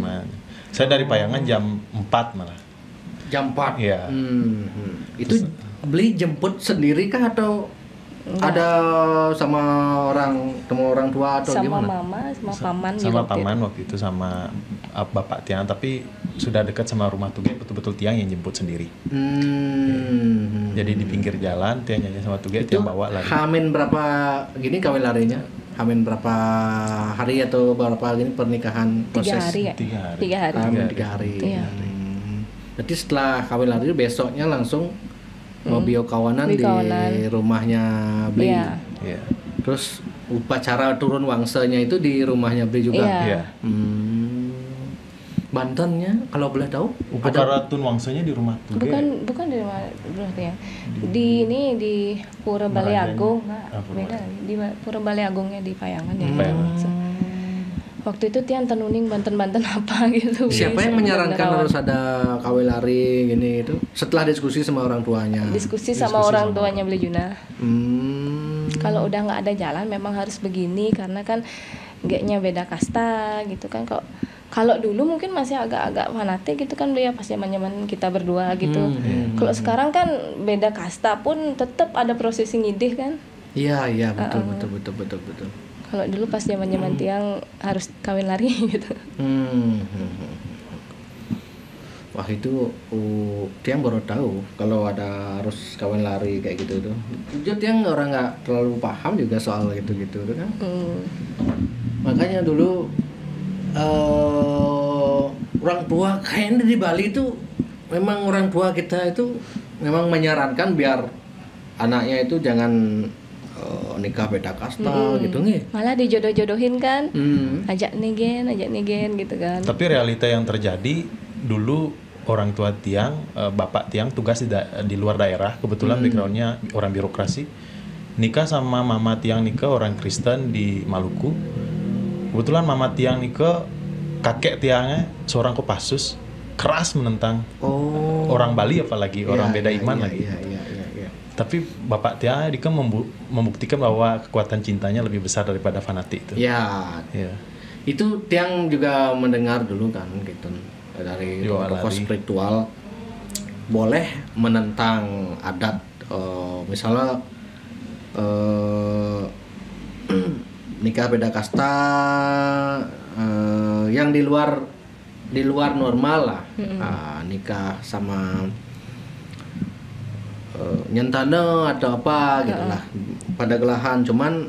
Speaker 3: Saya dari Payangan jam 4 malah.
Speaker 1: Jam 4.
Speaker 3: Iya.
Speaker 1: Itu beli jemput sendiri kah atau ada sama orang tua atau
Speaker 2: Sama
Speaker 1: gimana?
Speaker 2: mama, sama paman
Speaker 3: Sama
Speaker 2: juga
Speaker 3: paman waktu itu sama bapak Tiang, tapi sudah dekat sama rumah Tuge, betul-betul Tiang yang jemput sendiri. Jadi di pinggir jalan Tiang nyanyi sama Tuge,
Speaker 1: Itu
Speaker 3: Tiang bawa lari.
Speaker 1: Hamin berapa gini kawin larinya? Hamin berapa hari atau berapa gini pernikahan
Speaker 2: 3
Speaker 1: proses?
Speaker 2: hari ya?
Speaker 3: 3 hari.
Speaker 2: 3 hari.
Speaker 1: Hamin 3 hari.
Speaker 2: Iya.
Speaker 1: Berarti setelah kawin lari besoknya langsung mau kawanan di
Speaker 2: Kawanan.
Speaker 1: rumahnya Bli.
Speaker 2: Iya.
Speaker 3: Iya.
Speaker 1: Terus upacara turun wangsanya itu di rumahnya Bli juga.
Speaker 2: Iya.
Speaker 3: Iya.
Speaker 1: Bantennya kalau boleh tahu?
Speaker 3: Upacara tun wangsanya di rumah Tuge.
Speaker 2: Bukan di mana berarti ya. Di ini di Pura Balai Agung, enggak. Beda lagi. Di Pura Balai Agungnya di Payangan ya. Waktu itu Tian tenuning Banten-Banten apa gitu.
Speaker 1: Siapa yang menyarankan
Speaker 2: Bener-bener
Speaker 1: harus ada kawin lari gini itu? Setelah diskusi sama orang tuanya.
Speaker 2: diskusi sama orang tuanya Beli Juna. Kalau udah nggak ada jalan memang harus begini karena kan geknya beda kasta gitu kan. Kalau dulu mungkin masih agak-agak fanatik gitu kan dia pas zaman-zaman kita berdua gitu. Kalau sekarang kan beda kasta pun tetap ada prosesi ngidih kan.
Speaker 1: Iya betul.
Speaker 2: Kalau dulu pas zaman-zaman Tiang harus kawin lari gitu.
Speaker 1: Wah itu Tiang baru tahu kalau ada harus kawin lari kayak gitu tuh. Jujur Tiang orang nggak terlalu paham juga soal gitu-gitu tuh kan. Makanya dulu orang tua kayaknya di Bali itu memang orang tua kita itu memang menyarankan biar anaknya itu jangan nikah beda kasta gitu nih.
Speaker 2: Malah dijodoh-jodohin kan. Ajak negen gitu kan.
Speaker 3: Tapi realita yang terjadi dulu orang tua Tiang, bapak Tiang tugas di luar daerah, kebetulan backgroundnya orang birokrasi, nikah sama mama Tiang nikah orang Kristen di Maluku. Kebetulan mama Tiang nikah, kakek Tiangnya seorang Kopassus, keras menentang orang Bali apalagi orang beda iman lagi. Tapi bapak Tiang Dika membuktikan bahwa kekuatan cintanya lebih besar daripada fanatik itu.
Speaker 1: Ya. Itu Tiang juga mendengar dulu kan gitu dari tokoh spiritual boleh menentang adat misalnya nikah beda kasta yang di luar normal lah. Nikah sama nyentane atau apa gitu lah pada gelahan, cuman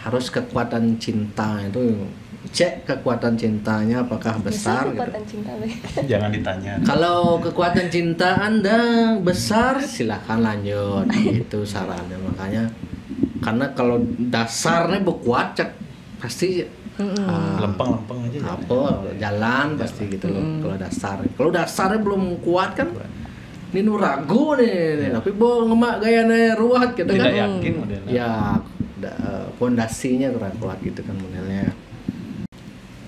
Speaker 1: harus kekuatan cinta itu cek kekuatan cintanya apakah besar gitu.
Speaker 2: Cinta,
Speaker 3: jangan ditanya.
Speaker 1: Kalau kekuatan cinta Anda besar silahkan lanjut itu sarannya. Makanya karena kalau dasarnya berkuat cek pasti
Speaker 3: lempeng aja
Speaker 1: apa jalan pasti gitu loh. Kalau dasarnya belum kuat kan ini ragu nih, tapi ngemak gayanya ruwet gitu kan.
Speaker 3: Tidak yakin modelnya.
Speaker 1: Ya, fondasinya kurang kuat gitu kan modelnya.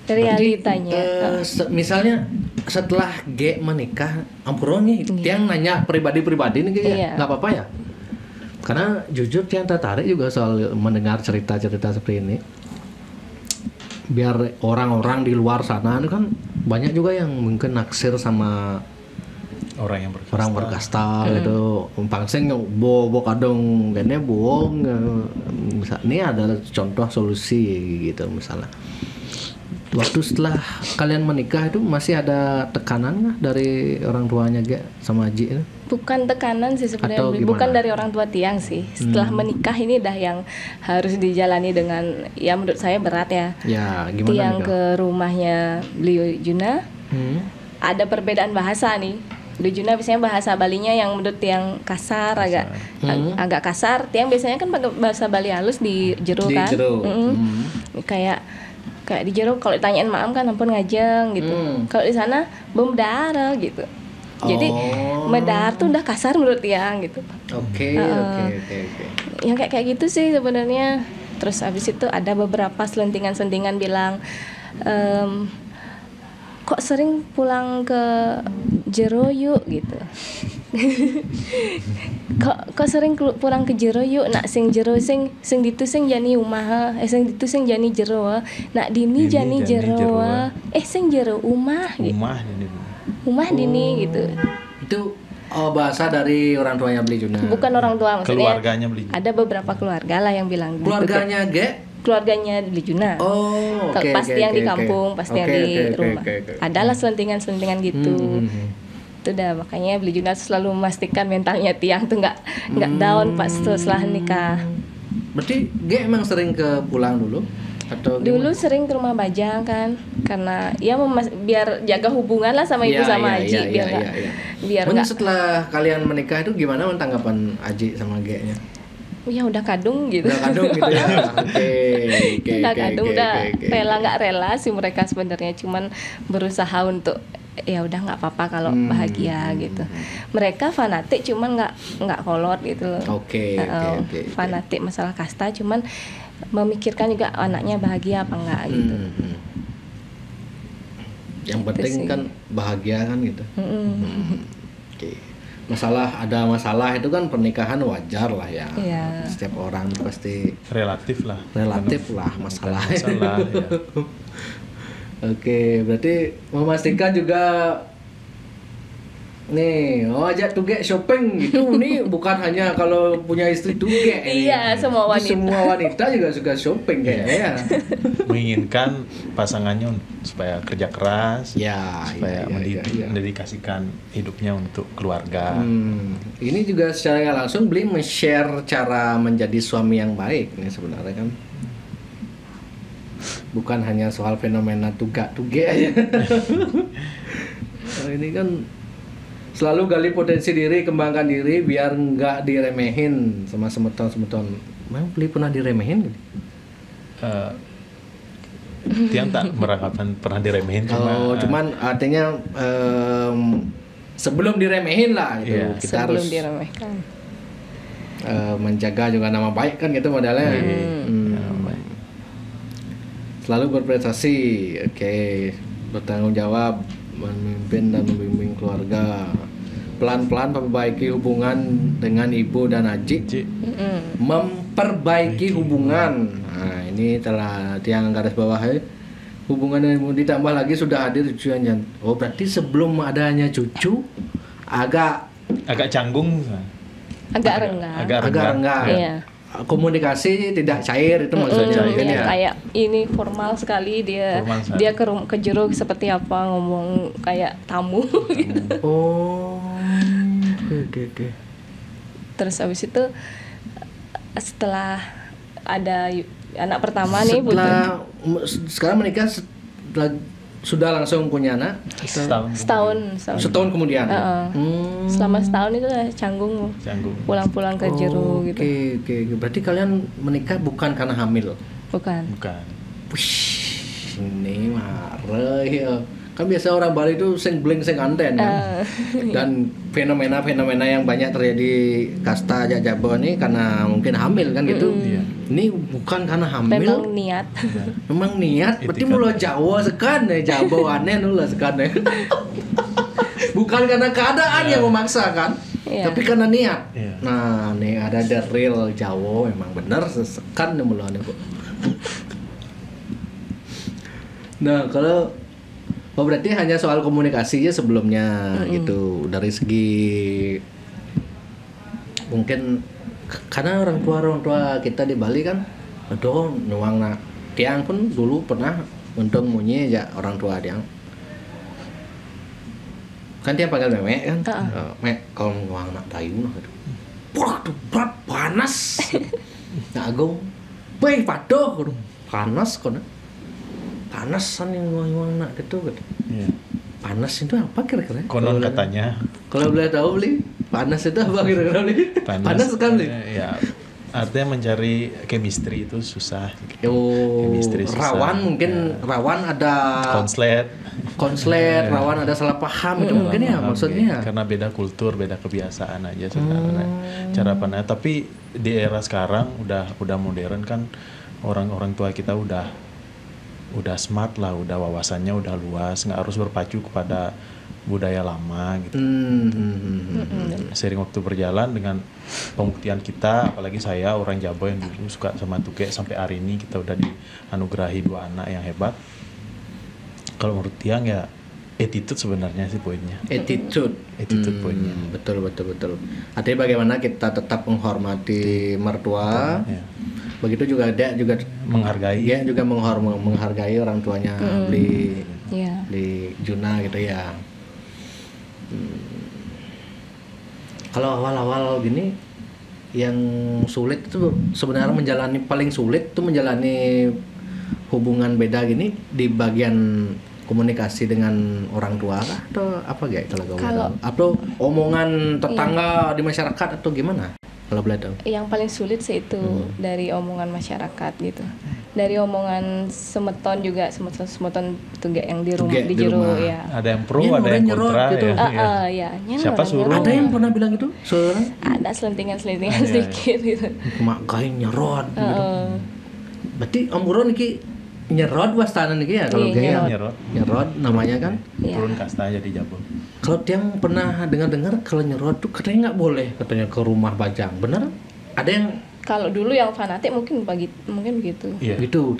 Speaker 2: Realitanya.
Speaker 1: Misalnya setelah G menikah, ampun nih, Tiang nanya pribadi nih kayaknya nggak apa-apa ya? Karena jujur Tiang tertarik juga soal mendengar cerita-cerita seperti ini. Biar orang-orang di luar sana itu kan banyak juga yang mungkin naksir sama
Speaker 3: orang
Speaker 1: berkasta gitu, pangseng bo kadang kayaknya bohong. Misalnya ini adalah contoh solusi gitu misalnya. Waktu setelah kalian menikah itu masih ada tekanan nggak dari orang tuanya Ge sama Aji itu?
Speaker 2: Bukan tekanan sih sebenarnya, bukan dari orang tua Tiang sih. Setelah menikah ini dah yang harus dijalani dengan ya menurut saya berat ya.
Speaker 1: Ya gimana?
Speaker 2: Tiang ke rumahnya beliau Juna, ada perbedaan bahasa nih. Beliau Juna biasanya bahasa Balinya yang menurut Tiang kasar, agak kasar. Tiang biasanya kan pakai bahasa Bali halus di jero kan. Kayak di jero kalau ditanyain maam kan ampun ngajeng gitu. Kalau di sana bom darah gitu. Jadi medar tuh udah kasar menurut Tiang gitu.
Speaker 1: Oke.
Speaker 2: Yang kayak gitu sih sebenarnya. Terus abis itu ada beberapa selentingan-selentingan bilang, kok sering pulang ke Jero yuk gitu. kok sering pulang ke Jero yuk, nak sing Jero sing ditu sing jani umah, sing ditu sing jani Jero, nak dini jani Jero, sing Jero umah gitu. Umah dini gitu.
Speaker 1: Itu bahasa dari orang tuanya Beli Juna.
Speaker 2: Bukan orang tua, maksudnya
Speaker 3: Keluarganya Beli Juna.
Speaker 2: ada beberapa keluarga lah yang bilang gitu.
Speaker 1: Keluarganya
Speaker 2: Keluarganya Beli Juna. Pasti yang di kampung, pasti yang di rumah. Adalah selentingan-selentingan gitu. Itu dah makanya Beli Juna selalu memastikan mentalnya Tiang tuh nggak down pas setelah nikah.
Speaker 1: Berarti emang sering ke pulang dulu? Atau
Speaker 2: Dulu sering ke rumah Bajang kan, karena ya biar jaga hubungan lah sama ibu sama Aji, biar nggak.
Speaker 1: Setelah kalian menikah itu gimana tanggapan Aji sama G-nya?
Speaker 2: Ya udah kadung gitu.
Speaker 1: Udah kadung gitu ya.
Speaker 2: Udah kadung, udah rela nggak rela sih mereka sebenarnya, cuman berusaha untuk ya udah nggak apa-apa kalau bahagia gitu. Mereka fanatik cuman nggak kolot gitu loh. Fanatik masalah kasta, cuman memikirkan juga anaknya bahagia apa enggak gitu.
Speaker 1: Yang penting kan bahagia kan gitu. Ada masalah itu kan pernikahan wajar lah ya. Setiap orang pasti
Speaker 3: relatif lah
Speaker 1: masalah.
Speaker 3: Ya.
Speaker 1: Oke, berarti memastikan juga nih, ajak tuge shopping gitu nih, bukan hanya kalau punya istri tuge.
Speaker 2: Iya, semua wanita.
Speaker 1: Semua wanita juga suka shopping kayaknya.
Speaker 3: Menginginkan pasangannya supaya kerja keras, supaya mendedikasikan hidupnya untuk keluarga.
Speaker 1: Ini juga secara langsung Beli men-share cara menjadi suami yang baik nih sebenarnya kan. Bukan hanya soal fenomena tuge aja. Ini kan selalu gali potensi diri, kembangkan diri biar nggak diremehin sama semeton. Memang Beli pernah diremehin gitu?
Speaker 3: Tiang tak merangkapan pernah diremehin,
Speaker 1: cuman artinya sebelum diremehin lah gitu. Kita
Speaker 2: sebelum
Speaker 1: harus
Speaker 2: diremehkan.
Speaker 1: Menjaga juga nama baik kan gitu modalnya. Selalu berprestasi, bertanggung jawab, memimpin dan membimbing keluarga, pelan-pelan memperbaiki hubungan dengan ibu dan Aji, memperbaiki hubungan. Nah ini telah Tiang garis bawah hubungan dengan ibu, ditambah lagi sudah hadir cucunya. Berarti sebelum adanya cucu agak
Speaker 3: canggung,
Speaker 2: agak renggang. Iya.
Speaker 1: Komunikasi tidak cair itu maksudnya.
Speaker 2: Kayak ini formal sekali dia ke Jero seperti apa, ngomong kayak tamu gitu.
Speaker 1: Oke.
Speaker 2: Terus habis itu setelah ada anak pertama nih
Speaker 1: sekarang menikah sudah langsung punya anak?
Speaker 2: Setahun
Speaker 1: kemudian.
Speaker 2: Selama setahun itu canggung. Pulang-pulang ke Jero gitu.
Speaker 1: Oke. Berarti kalian menikah bukan karena hamil?
Speaker 2: Bukan.
Speaker 1: Wih, ini marah ya. Kan biasa orang Bali itu sing bling sing anten kan. Dan fenomena yang banyak terjadi kasta Jajabo ini karena mungkin hamil kan gitu. Ini bukan karena hamil. Memang niat. Berarti mulo Jawa sekan Jabo aneh nulah sekan. Bukan karena keadaan yang memaksa kan. Tapi karena niat. Nah, nih ada the real Jawa memang benar sekan mulo aneh, Bu. Nah, kalau berarti hanya soal komunikasinya sebelumnya gitu. Dari segi mungkin karena orang tua kita di Bali kan nuang nak. Tiang pun dulu pernah untung munyi aja orang tua Tiang. Kan Tiang panggil Memek kan. Mek kalau nuang nak dayu nah gitu. Waduh, berat panas. Nah, agung. Baik padoh panas kon. Panasan yang nuang nak gitu. Panas itu apa kira-kira?
Speaker 3: Konon katanya.
Speaker 1: Kalau boleh tahu Beli, panas itu apa kira-kira Beli? Panas kan Beli?
Speaker 3: Ya, artinya mencari chemistry itu susah.
Speaker 1: Chemistry susah. Rawan mungkin rawan ada
Speaker 3: konslet.
Speaker 1: konslet, rawan ada salah paham itu mungkin ya maksudnya.
Speaker 3: Karena beda kultur, beda kebiasaan aja sebenarnya. Cara pandang. Tapi di era sekarang udah modern kan, orang tua kita udah smart lah, udah wawasannya udah luas, nggak harus berpacu kepada budaya lama gitu. Seiring waktu berjalan dengan pembuktian kita, apalagi saya orang Jawa yang dulu suka sama tuge, sampai hari ini kita udah dianugerahi 2 anak yang hebat. Kalau menurut Tiang ya attitude sebenarnya sih poinnya.
Speaker 1: Attitude
Speaker 3: Poinnya.
Speaker 1: Betul. Artinya bagaimana kita tetap menghormati mertua.
Speaker 3: Ya.
Speaker 1: Begitu juga dia juga
Speaker 3: Menghargai.
Speaker 1: Dia juga menghargai orang tuanya beli
Speaker 2: Iya.
Speaker 1: Juna gitu ya. Kalau awal-awal gini yang sulit itu sebenarnya paling sulit itu menjalani hubungan beda gini di bagian komunikasi dengan orang tua kah? Atau apa guys kalau atau omongan tetangga di masyarakat atau gimana kalau boleh tahu?
Speaker 2: Yang paling sulit sih itu dari omongan masyarakat gitu. Dari omongan semeton juga, semeton tuge yang di rumah, di jero ya.
Speaker 3: Ada yang pro, ada yang kontra
Speaker 1: gitu.
Speaker 3: ya. Siapa suruh?
Speaker 1: Ada yang pernah bilang itu? Seorang?
Speaker 2: Ada selentingan sedikit gitu.
Speaker 1: Mak kain nyerot gitu. Berarti Om Buron iki nyerot wastana niki ya kalau gaya nyerot namanya kan?
Speaker 3: Turun kasta jadi jabul.
Speaker 1: Kalau Tiang pernah dengar kalau nyerot tuh katanya nggak boleh katanya ke rumah bajang. Benar? Ada yang
Speaker 2: kalau dulu yang fanatik mungkin begitu.
Speaker 1: Iya. Gitu,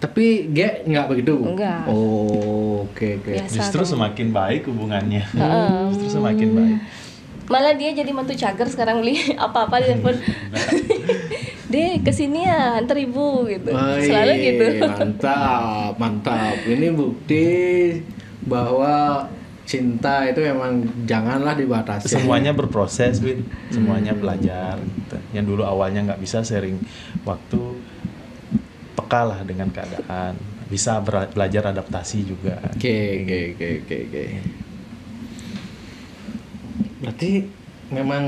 Speaker 1: tapi Ge nggak begitu.
Speaker 2: Enggak.
Speaker 1: Oh, oke.
Speaker 3: Justru semakin baik hubungannya. Justru semakin baik.
Speaker 2: Malah dia jadi mantu cager sekarang, beli apa-apa di telepon. Deh, kesini ya, antar ibu gitu. Selalu gitu.
Speaker 1: Mantap. Ini bukti bahwa cinta itu memang janganlah dibatasi.
Speaker 3: Semuanya berproses, Win. Semuanya belajar gitu. Yang dulu awalnya nggak bisa, sering waktu peka lah dengan keadaan. Bisa belajar adaptasi juga.
Speaker 1: Oke. Berarti memang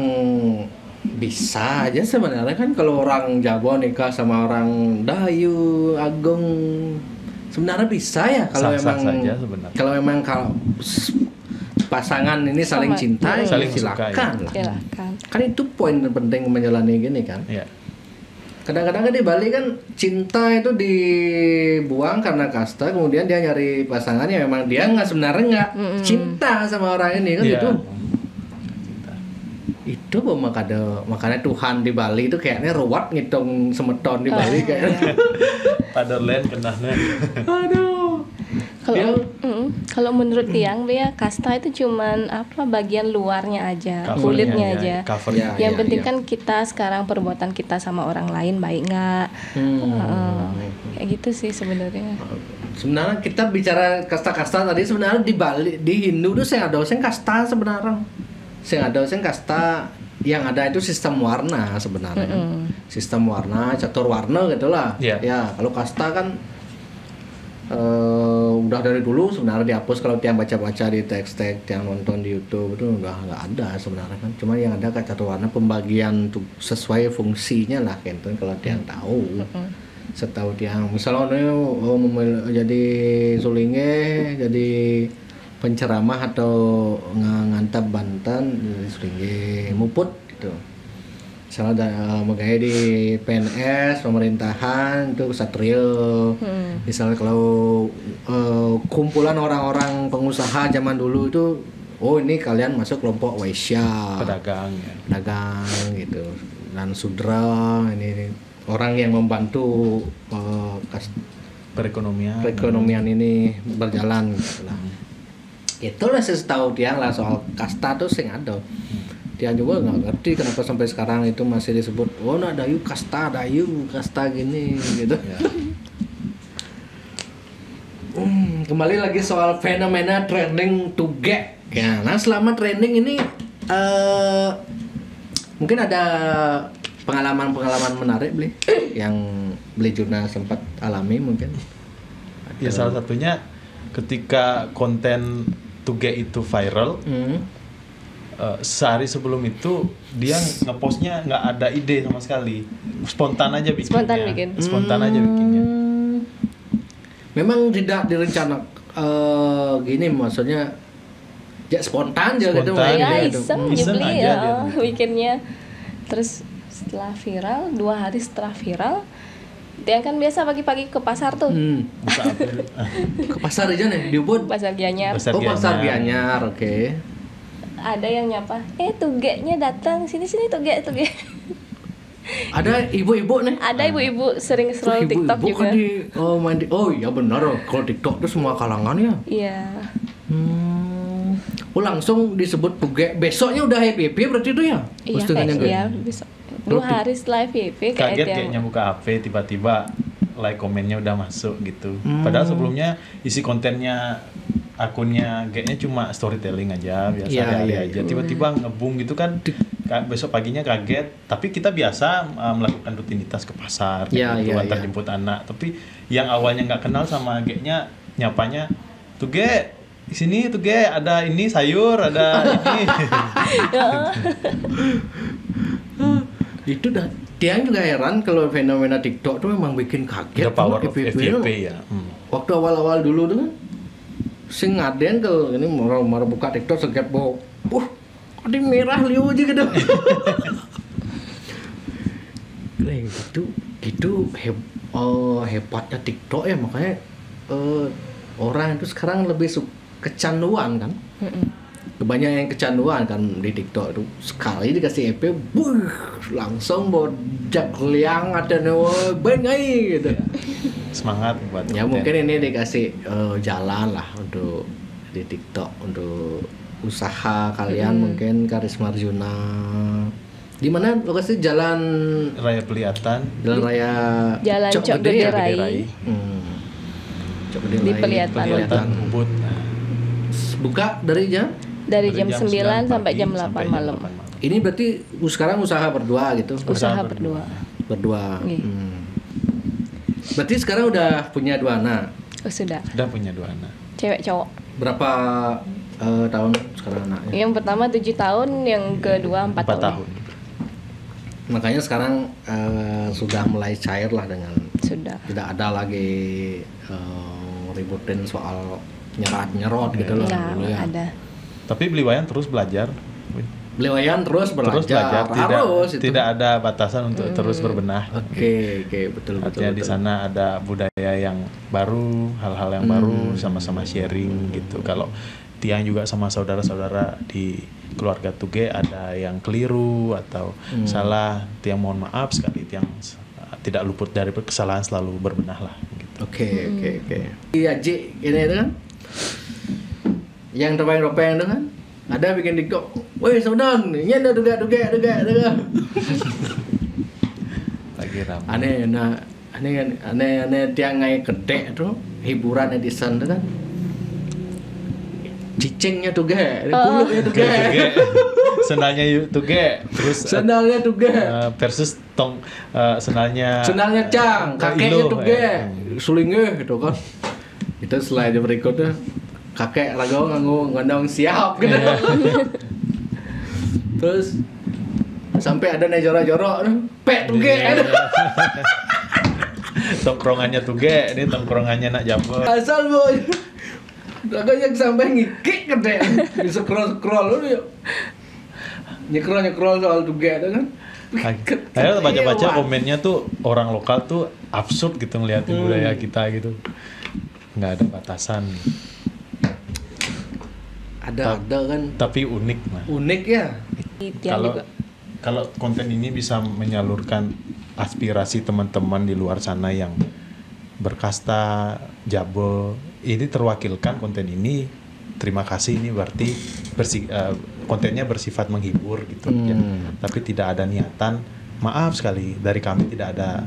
Speaker 1: bisa aja sebenarnya kan kalau orang Jawa nikah sama orang Dayu, Agung sebenarnya bisa ya kalau memang kalau pasangan ini saling cinta,
Speaker 3: saling
Speaker 1: silakan.
Speaker 2: Silakan.
Speaker 1: Kan itu poin penting menjalani gini kan.
Speaker 3: Iya.
Speaker 1: Kadang-kadang di Bali kan cinta itu dibuang karena kasta, kemudian dia nyari pasangannya memang dia sebenarnya nggak cinta sama orang ini kan itu. Itu makanya Tuhan di Bali itu kayaknya ruwet ngitung semeton di Bali kayaknya.
Speaker 3: Fatherland kenahnya.
Speaker 1: Aduh.
Speaker 2: Kalau menurut Tiang ya kasta itu cuman bagian luarnya aja, kulitnya aja. Yang penting kan kita sekarang perbuatan kita sama orang lain baik nggak? Kayak gitu sih sebenarnya.
Speaker 1: Sebenarnya kita bicara kasta-kasta tadi sebenarnya di Bali, di Hindu tuh saya ada kasta sebenarnya. Kasta yang ada itu sistem warna sebenarnya. Sistem warna, catur warna gitulah. Ya, kalau kasta kan udah dari dulu sebenarnya dihapus. Kalau Tiang baca-baca di teks-teks, Tiang nonton di YouTube itu udah nggak ada sebenarnya kan. Cuma yang ada catur warna pembagian sesuai fungsinya lah kan kalau Tiang tahu. Setahu Tiang misalnya jadi sulinge, jadi penceramah atau ngantap Banten sulinge muput gitu. Misalnya megaya di PNS pemerintahan itu Satrio. Misalnya kalau kumpulan orang-orang pengusaha zaman dulu itu ini kalian masuk kelompok Waisya,
Speaker 3: pedagang
Speaker 1: gitu. Dan Sudra ini orang yang membantu perekonomian ini berjalan gitu lah. Itulah setahu Tiang lah soal kasta tuh sing ada. Dia juga nggak ngerti kenapa sampai sekarang itu masih disebut Dayu kasta gini gitu. Kembali lagi soal fenomena trending tuge. Ya, nah selama trending ini mungkin ada pengalaman menarik yang Beli Juna sempat alami mungkin.
Speaker 3: Ya salah satunya ketika konten tuge itu viral, sehari sebelum itu dia ngepostnya nggak ada ide sama sekali, spontan aja bikinnya.
Speaker 2: Spontan bikin.
Speaker 3: Spontan aja bikinnya.
Speaker 1: Memang tidak direncanakan. gini maksudnya ya spontan aja gitu.
Speaker 3: Spontan.
Speaker 2: Ya
Speaker 1: gitu.
Speaker 2: iseng
Speaker 3: Iseng
Speaker 2: beli
Speaker 3: aja
Speaker 2: ya
Speaker 3: dia.
Speaker 2: bikinnya. Terus setelah viral, 2 hari setelah viral, dia kan biasa pagi-pagi ke pasar tuh,
Speaker 3: Buka apa?
Speaker 1: Ke pasar aja nih di Ubud.
Speaker 2: pasar Gianyar.
Speaker 3: Pasar
Speaker 1: Oh, pasar
Speaker 3: Gianyar.
Speaker 1: Gianyar, oke.
Speaker 2: Ada yang nyapa, tugeknya datang, sini tugek.
Speaker 1: Ada ibu-ibu nih.
Speaker 2: Ada ibu-ibu sering
Speaker 1: Tuh,
Speaker 2: scroll TikTok
Speaker 1: ibu-ibu
Speaker 2: juga.
Speaker 1: kan main di. Oh iya benar, kalau TikTok tuh semua kalangan ya.
Speaker 2: Iya.
Speaker 1: Oh langsung disebut tugek. Besoknya udah happy berarti itu ya?
Speaker 2: Iya,
Speaker 1: Postingannya,
Speaker 2: kayak
Speaker 1: Gun?
Speaker 2: iya bisa. 2 hari setelah FYP
Speaker 3: Kaget
Speaker 2: kayak
Speaker 3: kayaknya buka HP tiba-tiba like komennya udah masuk gitu.
Speaker 1: Hmm.
Speaker 3: Padahal sebelumnya isi kontennya akunnya kayaknya cuma storytelling aja, biasa
Speaker 1: Iya,
Speaker 3: hari
Speaker 1: iya,
Speaker 3: aja. Tiba-tiba ngebung gitu kan. Besok paginya kaget, tapi kita biasa melakukan rutinitas ke pasar,
Speaker 1: Iya,
Speaker 3: gitu,
Speaker 1: iya,
Speaker 3: antar
Speaker 1: iya.
Speaker 3: jemput anak. Tapi yang awalnya nggak kenal sama G-nya nyapanya, tuh G, di sini tuh G ada ini sayur, ada ini.
Speaker 1: Itu dah. Tiang juga heran kalau fenomena TikTok tuh memang bikin kaget.
Speaker 3: The power
Speaker 1: tuh,
Speaker 3: of
Speaker 1: FYP
Speaker 3: FYP
Speaker 1: tuh.
Speaker 3: ya.
Speaker 1: Waktu awal-awal dulu tuh kan, sing ngaden kalau ini mau buka TikTok segep bawa, ada merah liu aja gitu. gitu hebatnya TikTok ya, makanya orang itu sekarang lebih kecanduan kan. Kebanyakan yang kecanduan kan di TikTok itu, sekali dikasih EP, langsung bojak liang ada bengai gitu.
Speaker 3: Semangat buat
Speaker 1: Ya
Speaker 3: konten.
Speaker 1: mungkin ini dikasih jalan lah untuk di TikTok untuk usaha kalian. Mungkin Karisma Arjuna di mana lokasi jalan
Speaker 3: Raya Peliatan
Speaker 1: raya
Speaker 2: Jalan Cok
Speaker 1: Gede
Speaker 2: Gede
Speaker 1: ya?
Speaker 2: Rai.
Speaker 1: Cok Gede
Speaker 2: Di
Speaker 1: Rai.
Speaker 2: Peliatan.
Speaker 3: Ubud. Nah,
Speaker 1: Buka dari jam
Speaker 2: Dari jam 9 sampai
Speaker 3: pagi
Speaker 2: jam 8
Speaker 3: sampai
Speaker 2: malam.
Speaker 3: 8 malam.
Speaker 1: ini berarti sekarang usaha berdua gitu.
Speaker 2: Usaha
Speaker 3: Usaha
Speaker 2: berdua.
Speaker 1: Berdua.
Speaker 2: Iya.
Speaker 1: Berarti sekarang udah punya 2 anak.
Speaker 2: Oh, sudah.
Speaker 3: Sudah punya 2 anak.
Speaker 2: Cewek cowok.
Speaker 1: Berapa tahun sekarang anaknya?
Speaker 2: Yang pertama 7 tahun, yang kedua 4
Speaker 3: 4
Speaker 2: tahun.
Speaker 3: tahun.
Speaker 1: Makanya sekarang sudah mulai cair lah dengan
Speaker 2: Sudah.
Speaker 1: tidak ada lagi ributin soal nyerot gitu loh.
Speaker 2: Enggak
Speaker 1: dulu ya.
Speaker 2: ada.
Speaker 3: Tapi Beliwayan terus belajar.
Speaker 1: Beliwayan terus
Speaker 3: Terus
Speaker 1: belajar,
Speaker 3: belajar,
Speaker 1: harus itu.
Speaker 3: tidak ada batasan untuk terus berbenah.
Speaker 1: Oke, betul.
Speaker 3: Artinya di sana ada budaya yang baru, hal-hal yang baru, sama-sama sharing gitu. Kalau Tiang juga sama saudara-saudara di keluarga Tuge ada yang keliru atau salah, Tiang mohon maaf sekali. Tiang tidak luput dari kesalahan, selalu berbenah lah. Gitu.
Speaker 1: Oke. Iya, Ji, ini itu kan. Yang topeng-topeng itu kan. Ada bikin TikTok. Woi, Saudan, ini ada duga.
Speaker 3: Lagi ramai.
Speaker 1: Aneh Tiang ngai gede tuh hiburan netizen tuh kan. Cicingnya Tuge, kuluknya Tuge.
Speaker 3: Sendalnya Tuge, terus
Speaker 1: Sandalnya Tuge.
Speaker 3: versus sendalnya
Speaker 1: Sendalnya Cang, kakeknya
Speaker 3: Ilo,
Speaker 1: Tuge.
Speaker 3: ya.
Speaker 1: Sulingnya gitu kan. Itu slide berikutnya kakek rago ngandong siap gitu. Terus sampai ada nejora-jora pek Tuge.
Speaker 3: Iya. Tongkrongannya Tuge, ini tongkrongannya nak Jambon.
Speaker 1: Asal boy. Ragonya sampai ngikik gede. Di scroll lu ya. Nyekrol soal Tuge itu kan.
Speaker 3: Akhirnya baca-baca komennya tuh orang lokal tuh absurd gitu ngeliatin budaya kita gitu. Nggak ada batasan.
Speaker 1: Ada kan
Speaker 3: Tapi unik lah.
Speaker 1: unik ya.
Speaker 2: Tiang
Speaker 3: Kalau
Speaker 2: juga.
Speaker 3: kalau konten ini bisa menyalurkan aspirasi teman-teman di luar sana yang berkasta, jabo, ini terwakilkan konten ini. Terima kasih, ini berarti kontennya bersifat menghibur gitu ya. Tapi tidak ada niatan, maaf sekali dari kami tidak ada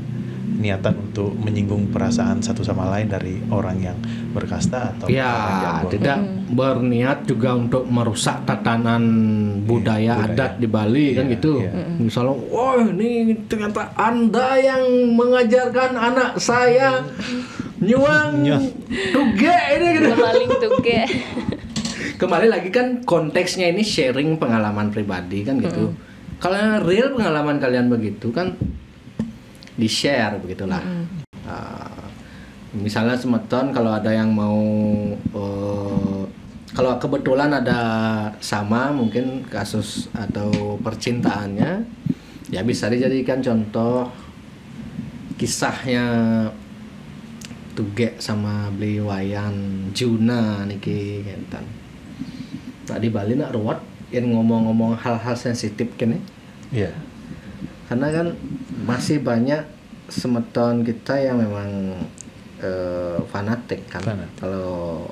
Speaker 3: niatan untuk menyinggung perasaan satu sama lain dari orang yang berkasta atau orang
Speaker 1: Ya,
Speaker 3: jambon.
Speaker 1: tidak berniat juga untuk merusak tatanan budaya
Speaker 3: budaya.
Speaker 1: adat di Bali kan
Speaker 3: Iya,
Speaker 1: gitu.
Speaker 3: iya.
Speaker 1: Misalnya, wah ini ternyata Anda yang mengajarkan anak saya nyuang Tuge ini gitu.
Speaker 2: Maling Tuge.
Speaker 1: Kembali lagi kan konteksnya ini sharing pengalaman pribadi kan gitu. Kalau real pengalaman kalian begitu kan di-share begitulah. Misalnya semeton kalau ada yang mau kalau kebetulan ada sama mungkin kasus atau percintaannya, ya bisa dijadikan contoh kisahnya Tugek sama beli wayan Juna niki kentan. Nah di Bali nak ruwet yang ngomong-ngomong hal-hal sensitif kene.
Speaker 3: Iya.
Speaker 1: Karena kan masih banyak semeton kita yang memang fanatik kan. Kalau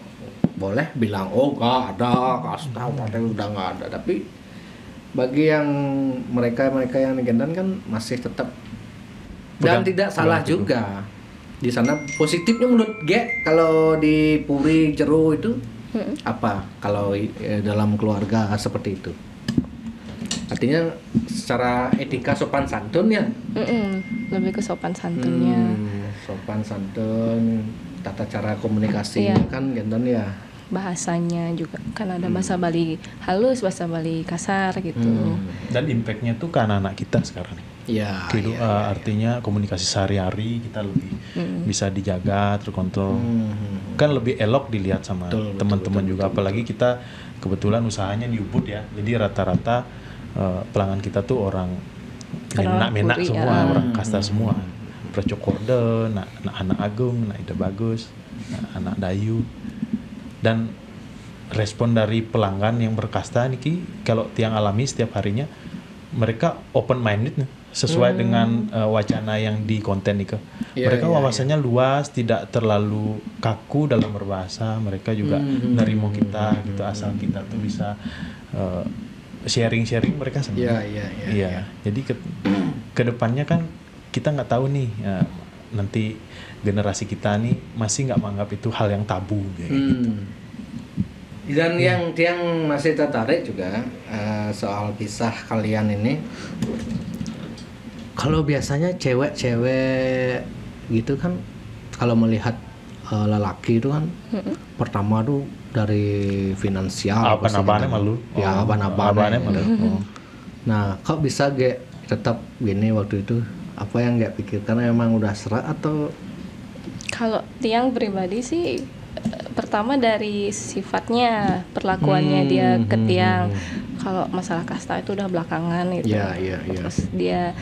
Speaker 1: boleh bilang oh nggak ada, kasta udah nggak ada. Tapi bagi yang mereka yang legendan kan masih tetap dan tidak salah juga. Di sana positifnya menurut Ge kalau di Puri Jeru itu apa kalau dalam keluarga seperti itu? Artinya secara etika sopan santun ya?
Speaker 2: Lebih ke sopan santunnya.
Speaker 1: Sopan santun, tata cara komunikasi kan genton ya.
Speaker 2: Bahasanya juga kan ada bahasa Bali halus, bahasa Bali kasar gitu.
Speaker 3: Dan impactnya tuh ke anak-anak kita sekarang.
Speaker 1: Ya.
Speaker 3: Artinya komunikasi sehari-hari kita lebih bisa dijaga, terkontrol. Kan lebih elok dilihat sama teman-teman juga. Apalagi kita kebetulan usahanya di Ubud ya. Jadi rata-rata pelanggan kita tuh orang menak semua, orang kasta semua. Procokorde, anak Agung, Ida Bagus, anak Dayu. Dan respon dari pelanggan yang berkasta niki kalau tiang alami setiap harinya mereka open minded nih, sesuai dengan wacana yang di konten nih. Mereka wawasannya luas, tidak terlalu kaku dalam berbahasa. Mereka juga nerimo kita gitu, asal kita tuh bisa sharing mereka sama. Iya. Jadi ke depannya kan kita nggak tahu nih nanti generasi kita nih masih nggak menganggap itu hal yang tabu gitu.
Speaker 1: Dan yang masih tertarik juga soal kisah kalian ini, kalau biasanya cewek-cewek gitu kan kalau melihat lelaki itu kan pertama tuh dari finansial
Speaker 3: apa-apanya malu.
Speaker 1: Ya apa-apanya malu. Nah kok bisa tetap gini waktu itu? Apa yang nggak pikirkan emang udah serak atau?
Speaker 2: Kalau tiang pribadi sih pertama dari sifatnya, perlakuannya dia ke tiang. Kalau masalah kasta itu udah belakangan gitu.
Speaker 1: Iya.
Speaker 2: Terus dia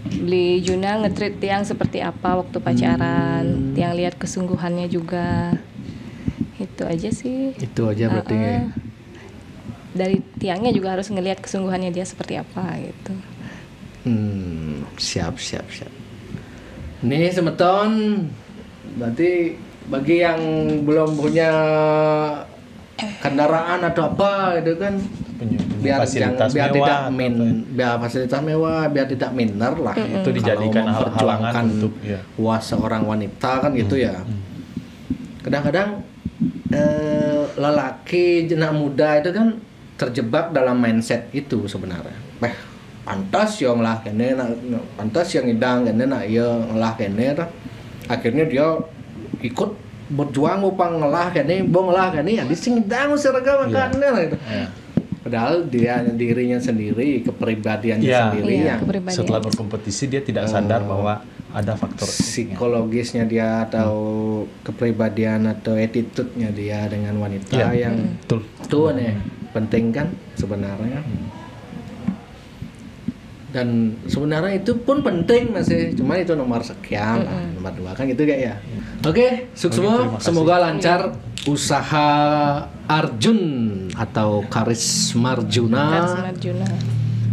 Speaker 2: beli Juna nge-treat tiang seperti apa waktu pacaran. Tiang lihat kesungguhannya juga. Itu aja sih.
Speaker 1: Itu aja berarti.
Speaker 2: Dari tiangnya juga harus ngelihat kesungguhannya dia seperti apa gitu.
Speaker 1: Siap. Nih semeton, berarti bagi yang belum punya kendaraan atau apa itu kan biar fasilitas mewah, biar tidak minder lah.
Speaker 3: Itu dijadikan halangan untuk
Speaker 1: puas seorang wanita kan gitu ya. Kadang-kadang lelaki jenak muda itu kan terjebak dalam mindset itu sebenarnya. Pantas yang lah kene pantas yang idang kene nak iya ngelah kene akhirnya dia ikut berjuang upang ngelah kene bong ngelah kene ya dising idang seragam makannya gitu. Padahal dirinya sendiri, kepribadiannya sendiri yang
Speaker 3: setelah berkompetisi dia tidak sadar bahwa ada faktor
Speaker 1: psikologisnya dia atau kepribadian atau attitude-nya dia dengan wanita yang tuh nih penting kan sebenarnya. Dan sebenarnya itu pun penting masih, cuma itu nomor sekian nomor 2 kan gitu kayak ya. Oke, sukses semua, semoga lancar usaha Arjun atau Karisma Arjuna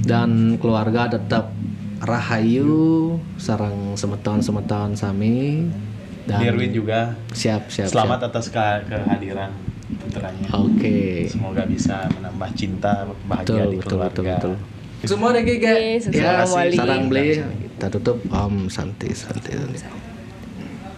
Speaker 1: dan keluarga tetap rahayu sarang semeton sami dan
Speaker 3: Nirwin juga
Speaker 1: siap
Speaker 3: selamat atas kehadiran putranya.
Speaker 1: Oke.
Speaker 3: Semoga bisa menambah cinta bahagia di keluarga.
Speaker 1: Betul. Semua deh ya,
Speaker 2: sarang
Speaker 1: beli kita tutup Om Santi.